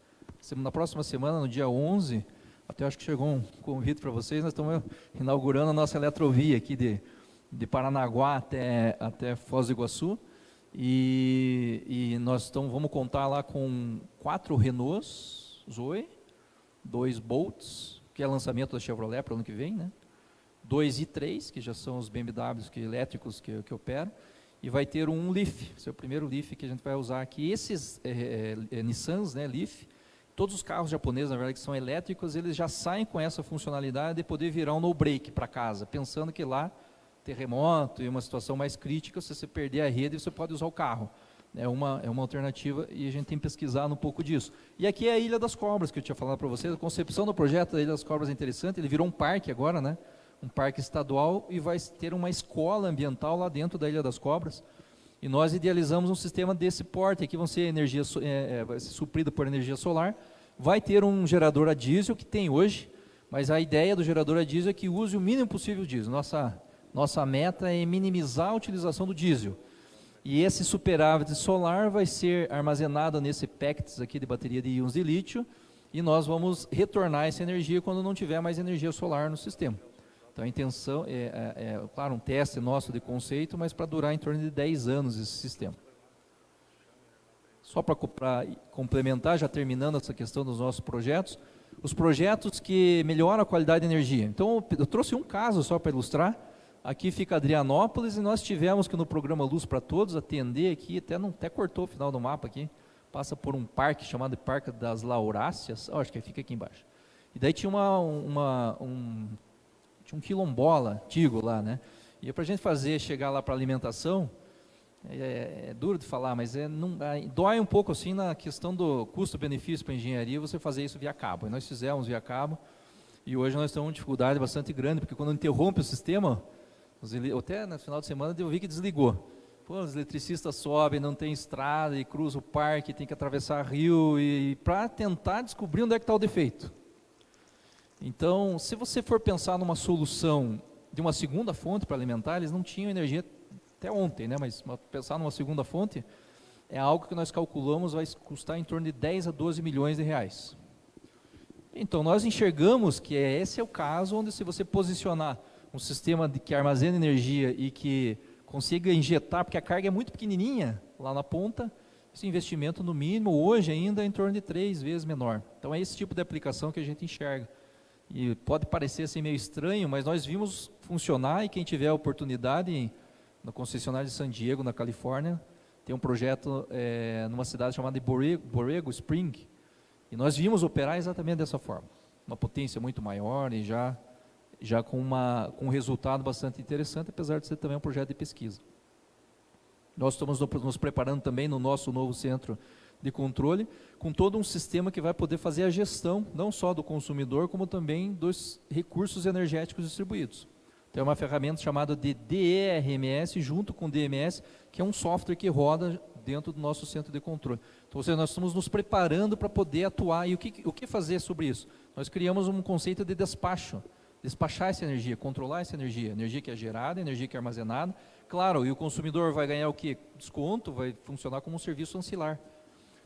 Na próxima semana, no dia 11, até acho que chegou um convite para vocês, nós estamos inaugurando a nossa eletrovia aqui de Paranaguá até Foz do Iguaçu, e nós vamos contar lá com 4 Renaults Zoe, 2 Bolts, que é lançamento da Chevrolet para o ano que vem, né? 2 i3, que já são os BMWs elétricos que operam, e vai ter um Leaf, esse é o primeiro Leaf que a gente vai usar aqui. Esses Nissans, né, Leaf, todos os carros japoneses, na verdade, que são elétricos, eles já saem com essa funcionalidade de poder virar um no-break para casa, pensando que lá, terremoto e uma situação mais crítica, se você perder a rede, você pode usar o carro. É uma alternativa, e a gente tem pesquisado um pouco disso. E aqui é a Ilha das Cobras, que eu tinha falado para vocês. A concepção do projeto da Ilha das Cobras é interessante, ele virou um parque agora, né? Um parque estadual, e vai ter uma escola ambiental lá dentro da Ilha das Cobras. E nós idealizamos um sistema desse porte, aqui vai ser suprido por energia solar, vai ter um gerador a diesel, que tem hoje, mas a ideia do gerador a diesel é que use o mínimo possível diesel. Nossa meta é minimizar a utilização do diesel. E esse superávit solar vai ser armazenado nesse PECTS aqui de bateria de íons de lítio, e nós vamos retornar essa energia quando não tiver mais energia solar no sistema. Então a intenção claro, um teste nosso de conceito, mas para durar em torno de 10 anos esse sistema. Só para complementar, já terminando essa questão dos nossos projetos, os projetos que melhoram a qualidade de energia. Então eu trouxe um caso só para ilustrar. Aqui fica Adrianópolis, e nós tivemos que no programa Luz para Todos atender aqui, até cortou o final do mapa aqui, passa por um parque chamado Parque das Lauráceas, acho que fica aqui embaixo. E daí tinha tinha um quilombola antigo lá, né? E para a gente chegar lá para alimentação, é duro de falar, mas dói um pouco assim na questão do custo-benefício para a engenharia, você fazer isso via cabo. E nós fizemos via cabo, e hoje nós temos uma dificuldade bastante grande, porque quando interrompe o sistema, até no final de semana eu vi que desligou. Pô, os eletricistas sobem, não tem estrada, e cruza o parque, tem que atravessar rio, e para tentar descobrir onde é que está o defeito. Então, se você for pensar numa solução de uma segunda fonte para alimentar, eles não tinham energia até ontem, né? Mas pensar numa segunda fonte é algo que nós calculamos vai custar em torno de 10 a 12 milhões de reais. Então, nós enxergamos que esse é o caso onde, se você posicionar um sistema que armazena energia e que consiga injetar, porque a carga é muito pequenininha lá na ponta, esse investimento no mínimo hoje ainda é em torno de 3 vezes menor. Então é esse tipo de aplicação que a gente enxerga. E pode parecer assim meio estranho, mas nós vimos funcionar, e quem tiver a oportunidade, na concessionária de San Diego, na Califórnia, tem um projeto numa cidade chamada Borrego Spring, e nós vimos operar exatamente dessa forma. Uma potência muito maior e já com um resultado bastante interessante, apesar de ser também um projeto de pesquisa. Nós estamos nos preparando também no nosso novo centro de controle, com todo um sistema que vai poder fazer a gestão, não só do consumidor, como também dos recursos energéticos distribuídos. Tem uma ferramenta chamada de DERMS, junto com o DMS, que é um software que roda dentro do nosso centro de controle. Então, nós estamos nos preparando para poder atuar. E o que fazer sobre isso? Nós criamos um conceito de despacho. despachar essa energia, controlar essa energia que é gerada, energia que é armazenada. Claro, e o consumidor vai ganhar o quê? Desconto, vai funcionar como um serviço ancilar.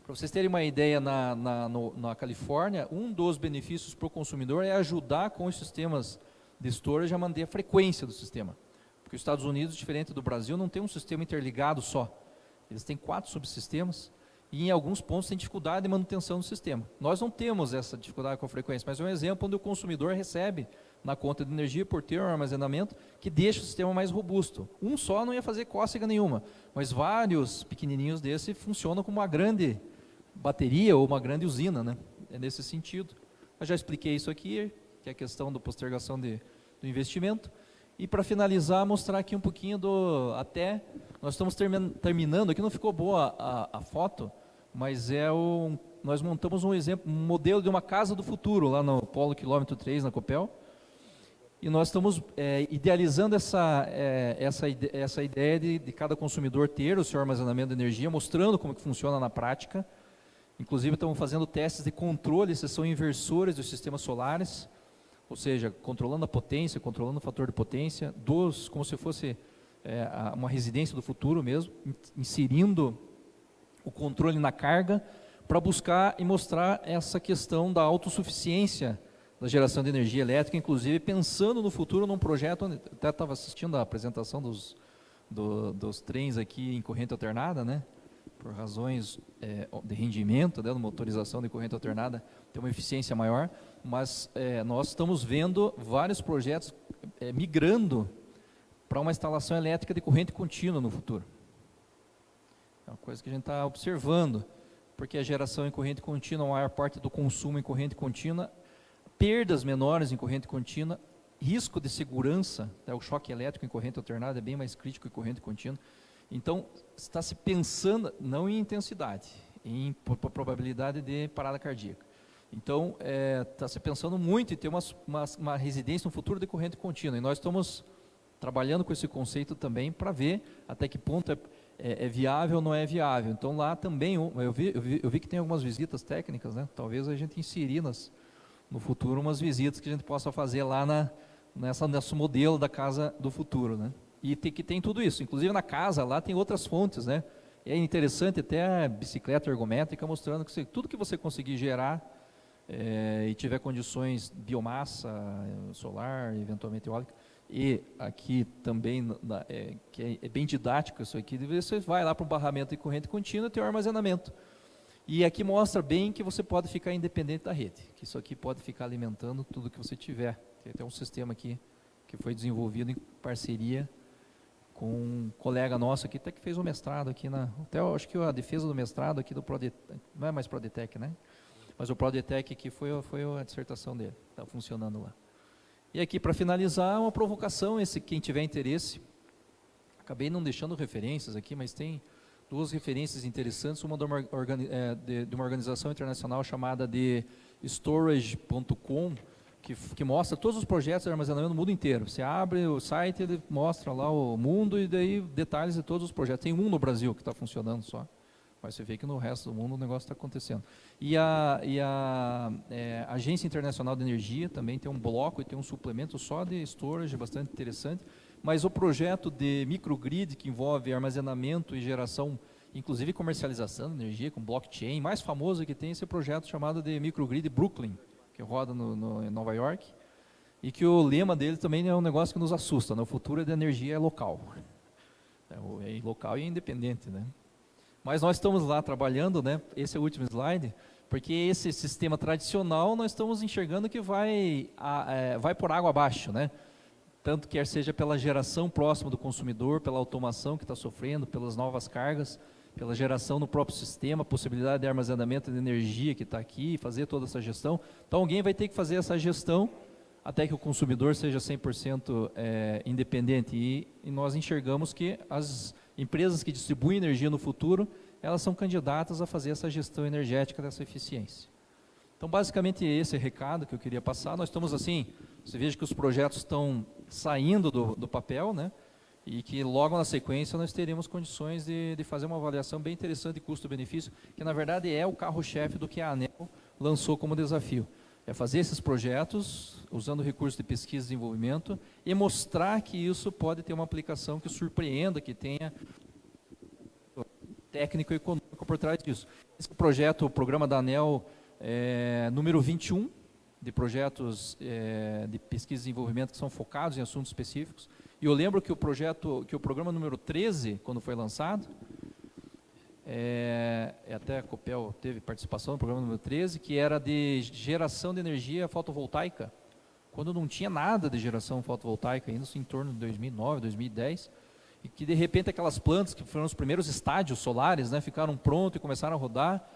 Para vocês terem uma ideia, na Califórnia, um dos benefícios para o consumidor é ajudar com os sistemas de storage a manter a frequência do sistema. Porque os Estados Unidos, diferente do Brasil, não tem um sistema interligado só. Eles têm 4 subsistemas e em alguns pontos tem dificuldade de manutenção do sistema. Nós não temos essa dificuldade com a frequência, mas é um exemplo onde o consumidor recebe na conta de energia por ter um armazenamento que deixa o sistema mais robusto. Um só não ia fazer cócega nenhuma, mas vários pequenininhos desse funcionam como uma grande bateria ou uma grande usina, né? É nesse sentido. Eu já expliquei isso aqui, que é a questão da postergação do investimento. E para finalizar, mostrar aqui um pouquinho nós estamos terminando, aqui não ficou boa a foto, mas nós montamos um modelo de uma casa do futuro, lá no Polo Quilômetro 3, na Copel, e nós estamos idealizando essa ideia de cada consumidor ter o seu armazenamento de energia, mostrando como que funciona na prática. Inclusive estamos fazendo testes de controle, esses são inversores dos sistemas solares, ou seja, controlando a potência, controlando o fator de potência, como se fosse uma residência do futuro mesmo, inserindo o controle na carga, para buscar e mostrar essa questão da autossuficiência da geração de energia elétrica, inclusive pensando no futuro num projeto, onde até estava assistindo a apresentação dos trens aqui em corrente alternada, né? Por razões de rendimento, né, motorização de corrente alternada, tem uma eficiência maior, mas nós estamos vendo vários projetos migrando para uma instalação elétrica de corrente contínua no futuro. É uma coisa que a gente está observando, porque a geração em corrente contínua, a maior parte do consumo em corrente contínua, perdas menores em corrente contínua, risco de segurança, o choque elétrico em corrente alternada é bem mais crítico em corrente contínua. Então, está se pensando, não em intensidade, em probabilidade de parada cardíaca. Então, está se pensando muito em ter uma residência no futuro de corrente contínua. E nós estamos trabalhando com esse conceito também para ver até que ponto é viável ou não é viável. Então, lá também, eu vi que tem algumas visitas técnicas, né? Talvez a gente inserir no futuro umas visitas que a gente possa fazer lá nesse modelo da casa do futuro, né? E tem tudo isso, inclusive na casa lá tem outras fontes, né? É interessante até a bicicleta ergométrica mostrando que tudo que você conseguir gerar e tiver condições biomassa, solar, eventualmente eólica, e aqui também, que é bem didático isso aqui, você vai lá para um barramento de corrente contínua e tem o armazenamento. E aqui mostra bem que você pode ficar independente da rede, que isso aqui pode ficar alimentando tudo que você tiver. Tem até um sistema aqui que foi desenvolvido em parceria com um colega nosso aqui, até que fez um mestrado aqui até eu acho que a defesa do mestrado aqui do Prodetec, não é mais Prodetec, né? Mas o Prodetec aqui foi a dissertação dele, está funcionando lá. E aqui para finalizar, uma provocação, quem tiver interesse, acabei não deixando referências aqui, mas tem 2 referências interessantes, uma de uma organização internacional chamada de storage.com, que mostra todos os projetos de armazenamento no mundo inteiro. Você abre o site, ele mostra lá o mundo e daí detalhes de todos os projetos. Tem um no Brasil que está funcionando só, mas você vê que no resto do mundo o negócio está acontecendo. E a Agência Internacional de Energia também tem um bloco e tem um suplemento só de storage, bastante interessante. Mas o projeto de microgrid, que envolve armazenamento e geração, inclusive comercialização de energia com blockchain, mais famoso que tem esse projeto chamado de microgrid Brooklyn, que roda em Nova York, e que o lema dele também é um negócio que nos assusta, né? O futuro da energia é local. É local e é independente, né? Mas nós estamos lá trabalhando, né? Esse é o último slide, porque esse sistema tradicional nós estamos enxergando que vai por água abaixo, né? Tanto quer seja pela geração próxima do consumidor, pela automação que está sofrendo, pelas novas cargas, pela geração no próprio sistema, possibilidade de armazenamento de energia que está aqui, fazer toda essa gestão. Então alguém vai ter que fazer essa gestão até que o consumidor seja 100% independente. E nós enxergamos que as empresas que distribuem energia no futuro, elas são candidatas a fazer essa gestão energética dessa eficiência. Então basicamente esse é o recado que eu queria passar. Nós estamos assim, você veja que os projetos estão saindo do papel, né? E que logo na sequência nós teremos condições de fazer uma avaliação bem interessante de custo-benefício, que na verdade é o carro-chefe do que a ANEEL lançou como desafio. É fazer esses projetos usando recursos de pesquisa e desenvolvimento e mostrar que isso pode ter uma aplicação que surpreenda, que tenha técnico e econômico por trás disso. Esse projeto, o programa da ANEEL, número 21, de projetos de pesquisa e desenvolvimento que são focados em assuntos específicos. E eu lembro que o programa número 13, quando foi lançado, até a Copel teve participação no programa número 13, que era de geração de energia fotovoltaica, quando não tinha nada de geração fotovoltaica, ainda em torno de 2009, 2010, e que de repente aquelas plantas que foram os primeiros estádios solares, né, ficaram prontos e começaram a rodar.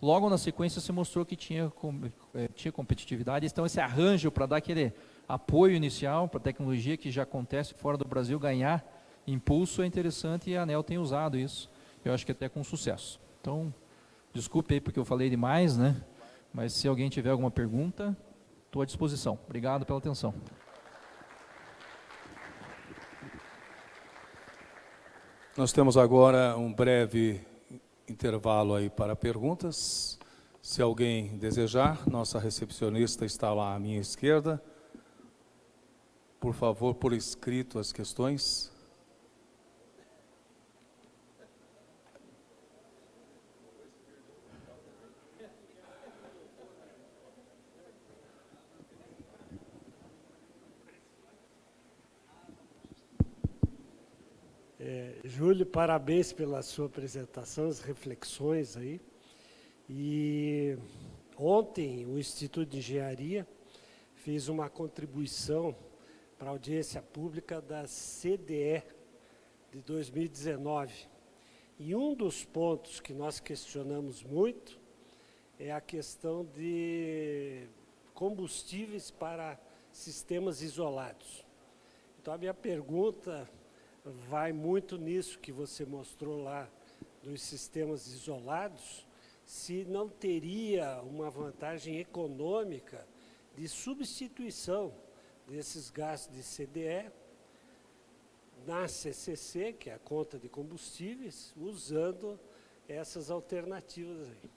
Logo na sequência se mostrou que tinha competitividade. Então esse arranjo para dar aquele apoio inicial para a tecnologia que já acontece fora do Brasil ganhar impulso é interessante, e a ANEEL tem usado isso. Eu acho que até com sucesso. Então, desculpe aí porque eu falei demais, né? Mas se alguém tiver alguma pergunta, estou à disposição. Obrigado pela atenção. Nós temos agora um breve intervalo aí para perguntas. Se alguém desejar, nossa recepcionista está lá à minha esquerda. Por favor, por escrito as questões. Júlio, parabéns pela sua apresentação, as reflexões aí. E ontem o Instituto de Engenharia fez uma contribuição para a audiência pública da CDE de 2019. E um dos pontos que nós questionamos muito é a questão de combustíveis para sistemas isolados. Então, a minha pergunta vai muito nisso que você mostrou lá, dos sistemas isolados, se não teria uma vantagem econômica de substituição desses gastos de CDE na CCC, que é a conta de combustíveis, usando essas alternativas aí.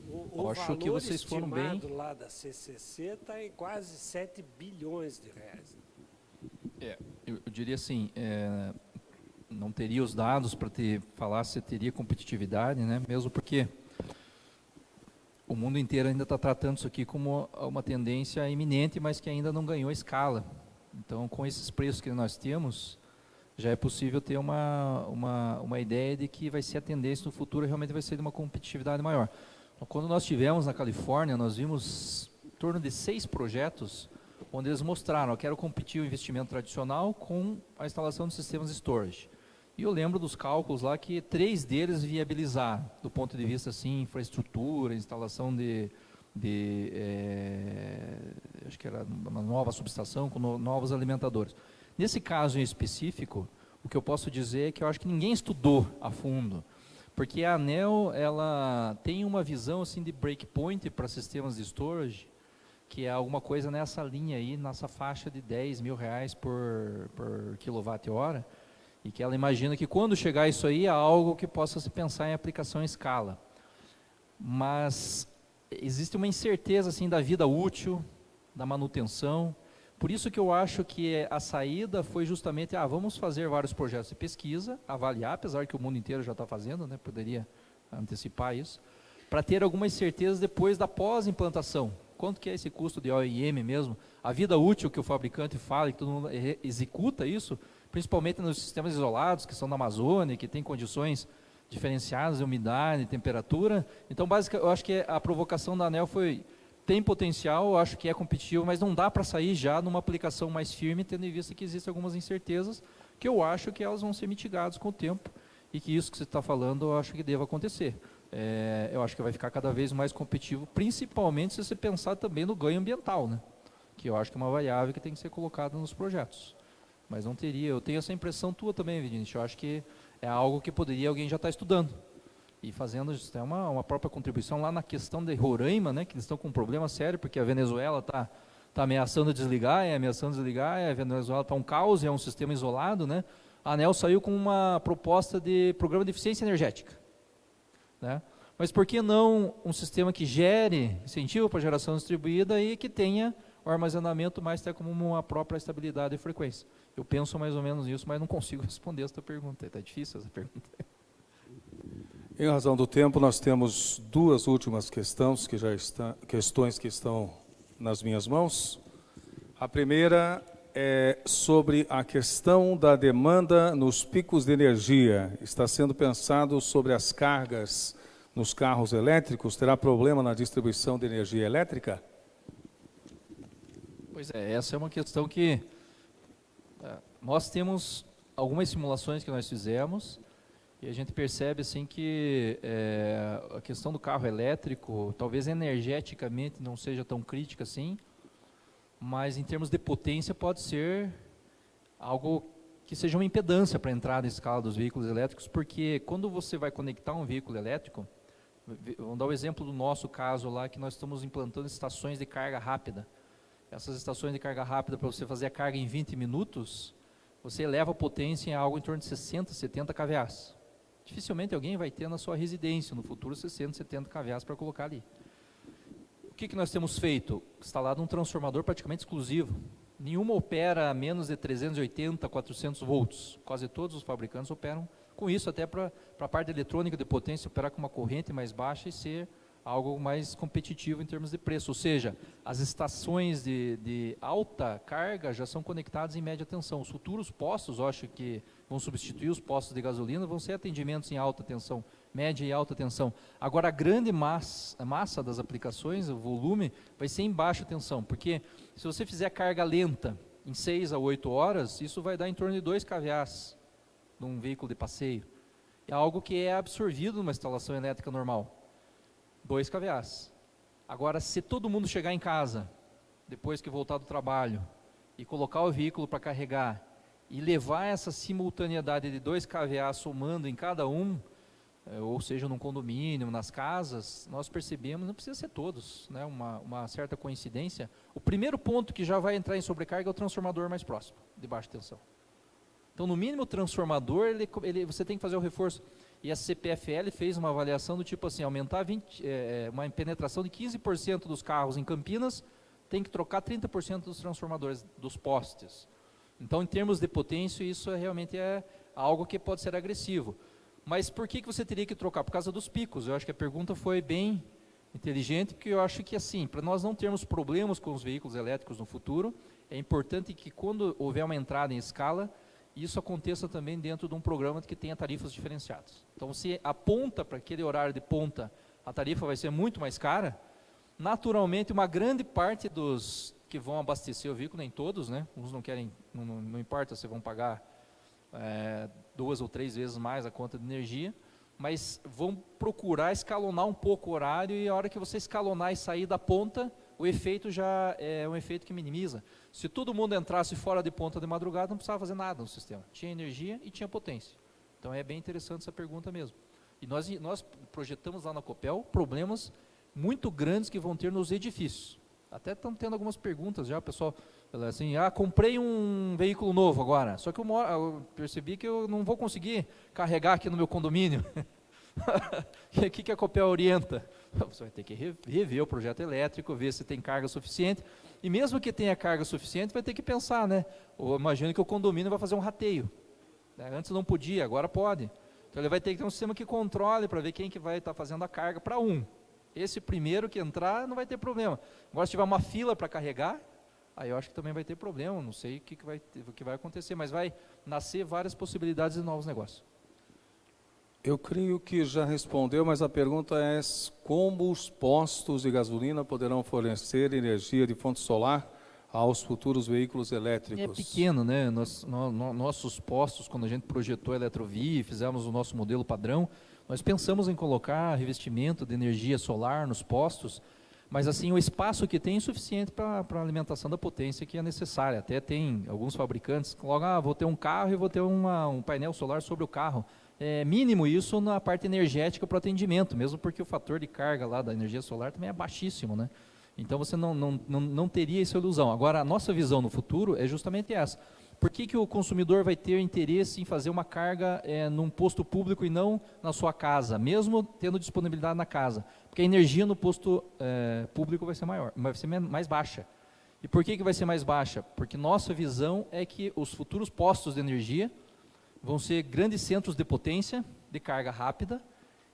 O Acho valor que vocês foram bem. estimado lá da CCC está em quase 7 bilhões de reais. Eu diria assim, não teria os dados para falar se teria competitividade, né? Mesmo porque o mundo inteiro ainda está tratando isso aqui como uma tendência iminente, mas que ainda não ganhou escala. Então, com esses preços que nós temos, já é possível ter uma ideia de que vai ser a tendência no futuro, realmente vai ser de uma competitividade maior. Quando nós estivemos na Califórnia, nós vimos em torno de 6 projetos onde eles mostraram que era competir o investimento tradicional com a instalação de sistemas de storage. E eu lembro dos cálculos lá que 3 deles viabilizaram, do ponto de vista assim, infraestrutura, instalação acho que era uma nova subestação com novos alimentadores. Nesse caso em específico, o que eu posso dizer é que eu acho que ninguém estudou a fundo, porque a ANEEL ela tem uma visão assim de breakpoint para sistemas de storage, que é alguma coisa nessa linha aí, nessa faixa de R$10 mil por quilowatt-hora, e que ela imagina que quando chegar isso aí é algo que possa se pensar em aplicação em escala. Mas existe uma incerteza assim da vida útil, da manutenção, por isso que eu acho que a saída foi justamente, vamos fazer vários projetos de pesquisa, avaliar, apesar que o mundo inteiro já está fazendo, né, poderia antecipar isso, para ter algumas certezas depois da pós-implantação. Quanto que é esse custo de OIM mesmo? A vida útil que o fabricante fala, que todo mundo executa isso, principalmente nos sistemas isolados, que são da Amazônia, que tem condições diferenciadas de umidade, temperatura. Então, basicamente, eu acho que a provocação da ANEEL tem potencial, eu acho que é competitivo, mas não dá para sair já numa aplicação mais firme, tendo em vista que existem algumas incertezas, que eu acho que elas vão ser mitigadas com o tempo, e que isso que você está falando, eu acho que deva acontecer. Eu acho que vai ficar cada vez mais competitivo, principalmente se você pensar também no ganho ambiental, né? Que eu acho que é uma variável que tem que ser colocada nos projetos. Mas não teria, eu tenho essa impressão tua também, Vinícius, eu acho que é algo que poderia alguém já estar estudando. E fazendo uma própria contribuição lá na questão de Roraima, né? Que eles estão com um problema sério, porque a Venezuela está ameaçando desligar, a Venezuela está um caos, é um sistema isolado, né? A ANEEL saiu com uma proposta de programa de eficiência energética, né? Mas por que não um sistema que gere incentivo para geração distribuída e que tenha o armazenamento mais até como uma própria estabilidade e frequência? Eu penso mais ou menos nisso, mas não consigo responder esta pergunta. Está difícil essa pergunta. Em razão do tempo, nós temos duas últimas questões que estão nas minhas mãos. A primeira é sobre a questão da demanda nos picos de energia. Está sendo pensado sobre as cargas nos carros elétricos. Terá problema na distribuição de energia elétrica? Pois é, essa é uma questão que nós temos algumas simulações que nós fizemos e a gente percebe assim que a questão do carro elétrico, talvez energeticamente não seja tão crítica assim, mas em termos de potência pode ser algo que seja uma impedância para a entrada em escala dos veículos elétricos, porque quando você vai conectar um veículo elétrico, vamos dar o exemplo do nosso caso lá, que nós estamos implantando estações de carga rápida. Essas estações de carga rápida, para você fazer a carga em 20 minutos, você eleva a potência em algo em torno de 60, 70 kVA. Dificilmente alguém vai ter na sua residência, no futuro, 60, 70 kVA para colocar ali. O que nós temos feito? Instalado um transformador praticamente exclusivo. Nenhuma opera a menos de 380, 400 volts. Quase todos os fabricantes operam com isso, até para a parte eletrônica de potência, operar com uma corrente mais baixa e ser algo mais competitivo em termos de preço. Ou seja, as estações de alta carga já são conectadas em média tensão. Os futuros postos, eu acho que vão substituir os postos de gasolina, vão ser atendimentos em alta tensão, média e alta tensão. Agora, a grande massa das aplicações, o volume, vai ser em baixa tensão, porque se você fizer carga lenta em 6 a 8 horas, isso vai dar em torno de 2 kVA num veículo de passeio. É algo que é absorvido numa instalação elétrica normal. 2 kVA. Agora, se todo mundo chegar em casa, depois que voltar do trabalho, e colocar o veículo para carregar, e levar essa simultaneidade de 2 kVA somando em cada um, ou seja, num condomínio, nas casas, nós percebemos, não precisa ser todos, né, uma certa coincidência. O primeiro ponto que já vai entrar em sobrecarga é o transformador mais próximo, de baixa tensão. Então, no mínimo, o transformador, você tem que fazer o reforço. E a CPFL fez uma avaliação do tipo assim, aumentar uma penetração de 15% dos carros em Campinas, tem que trocar 30% dos transformadores, dos postes. Então, em termos de potência, isso realmente é algo que pode ser agressivo. Mas por que você teria que trocar? Por causa dos picos. Eu acho que a pergunta foi bem inteligente, porque eu acho que assim, para nós não termos problemas com os veículos elétricos no futuro, é importante que quando houver uma entrada em escala, isso aconteça também dentro de um programa que tenha tarifas diferenciadas. Então, se aponta para aquele horário de ponta, a tarifa vai ser muito mais cara, naturalmente uma grande parte dos que vão abastecer o veículo, nem todos, né? Uns não querem, não importa se vão pagar 2 ou 3 vezes mais a conta de energia, mas vão procurar escalonar um pouco o horário, e a hora que você escalonar e sair da ponta, o efeito já é um efeito que minimiza. Se todo mundo entrasse fora de ponta de madrugada, não precisava fazer nada no sistema. Tinha energia e tinha potência. Então é bem interessante essa pergunta mesmo. E nós projetamos lá na Copel problemas muito grandes que vão ter nos edifícios. Até estamos tendo algumas perguntas já, o pessoal fala assim, comprei um veículo novo agora, só que eu percebi que eu não vou conseguir carregar aqui no meu condomínio. O que a Copel orienta? Você vai ter que rever o projeto elétrico, ver se tem carga suficiente, e mesmo que tenha carga suficiente, vai ter que pensar, né? Ou imagina que o condomínio vai fazer um rateio, né? Antes não podia, agora pode. Então ele vai ter que ter um sistema que controle para ver quem que vai estar fazendo a carga para um. Esse primeiro que entrar não vai ter problema. Agora, se tiver uma fila para carregar, aí eu acho que também vai ter problema, não sei o que vai acontecer, mas vai nascer várias possibilidades de novos negócios. Eu creio que já respondeu, mas a pergunta é como os postos de gasolina poderão fornecer energia de fonte solar aos futuros veículos elétricos? É pequeno, né? Nossos postos, quando a gente projetou a Eletrovia, fizemos o nosso modelo padrão, nós pensamos em colocar revestimento de energia solar nos postos, mas assim, o espaço que tem é insuficiente para a alimentação da potência que é necessária. Até tem alguns fabricantes que colocam, vou ter um carro e vou ter um painel solar sobre o carro. É mínimo isso na parte energética para o atendimento, mesmo porque o fator de carga lá da energia solar também é baixíssimo, né? Então você não teria essa ilusão. Agora, a nossa visão no futuro é justamente essa. por que o consumidor vai ter interesse em fazer uma carga num posto público e não na sua casa, mesmo tendo disponibilidade na casa? Porque a energia no posto público vai ser maior, vai ser mais baixa. E por que vai ser mais baixa? Porque nossa visão é que os futuros postos de energia vão ser grandes centros de potência, de carga rápida,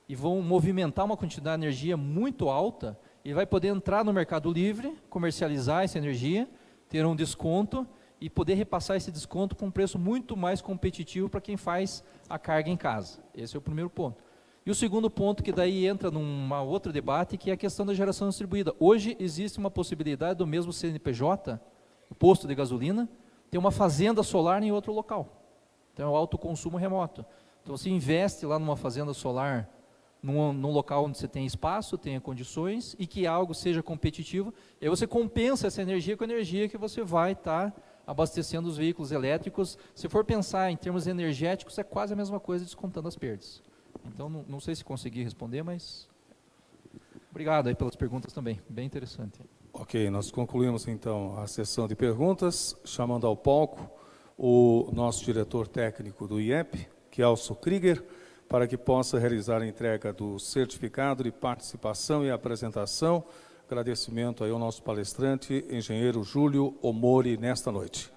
e vão movimentar uma quantidade de energia muito alta, e vai poder entrar no mercado livre, comercializar essa energia, ter um desconto, e poder repassar esse desconto com um preço muito mais competitivo para quem faz a carga em casa. Esse é o primeiro ponto. E o segundo ponto, que daí entra num outro debate, que é a questão da geração distribuída. Hoje existe uma possibilidade do mesmo CNPJ, o posto de gasolina, ter uma fazenda solar em outro local. Então é o autoconsumo remoto. Então você investe lá numa fazenda solar, num local onde você tem espaço, tenha condições, e que algo seja competitivo, e aí você compensa essa energia com a energia que você vai estar abastecendo os veículos elétricos. Se for pensar em termos energéticos, é quase a mesma coisa, descontando as perdas. Então, não sei se consegui responder, mas obrigado aí pelas perguntas também, bem interessante. Ok, nós concluímos então a sessão de perguntas, chamando ao palco o nosso diretor técnico do IEP, Kelso Krieger, para que possa realizar a entrega do certificado de participação e apresentação. Agradecimento aí ao nosso palestrante, engenheiro Júlio Omori, nesta noite.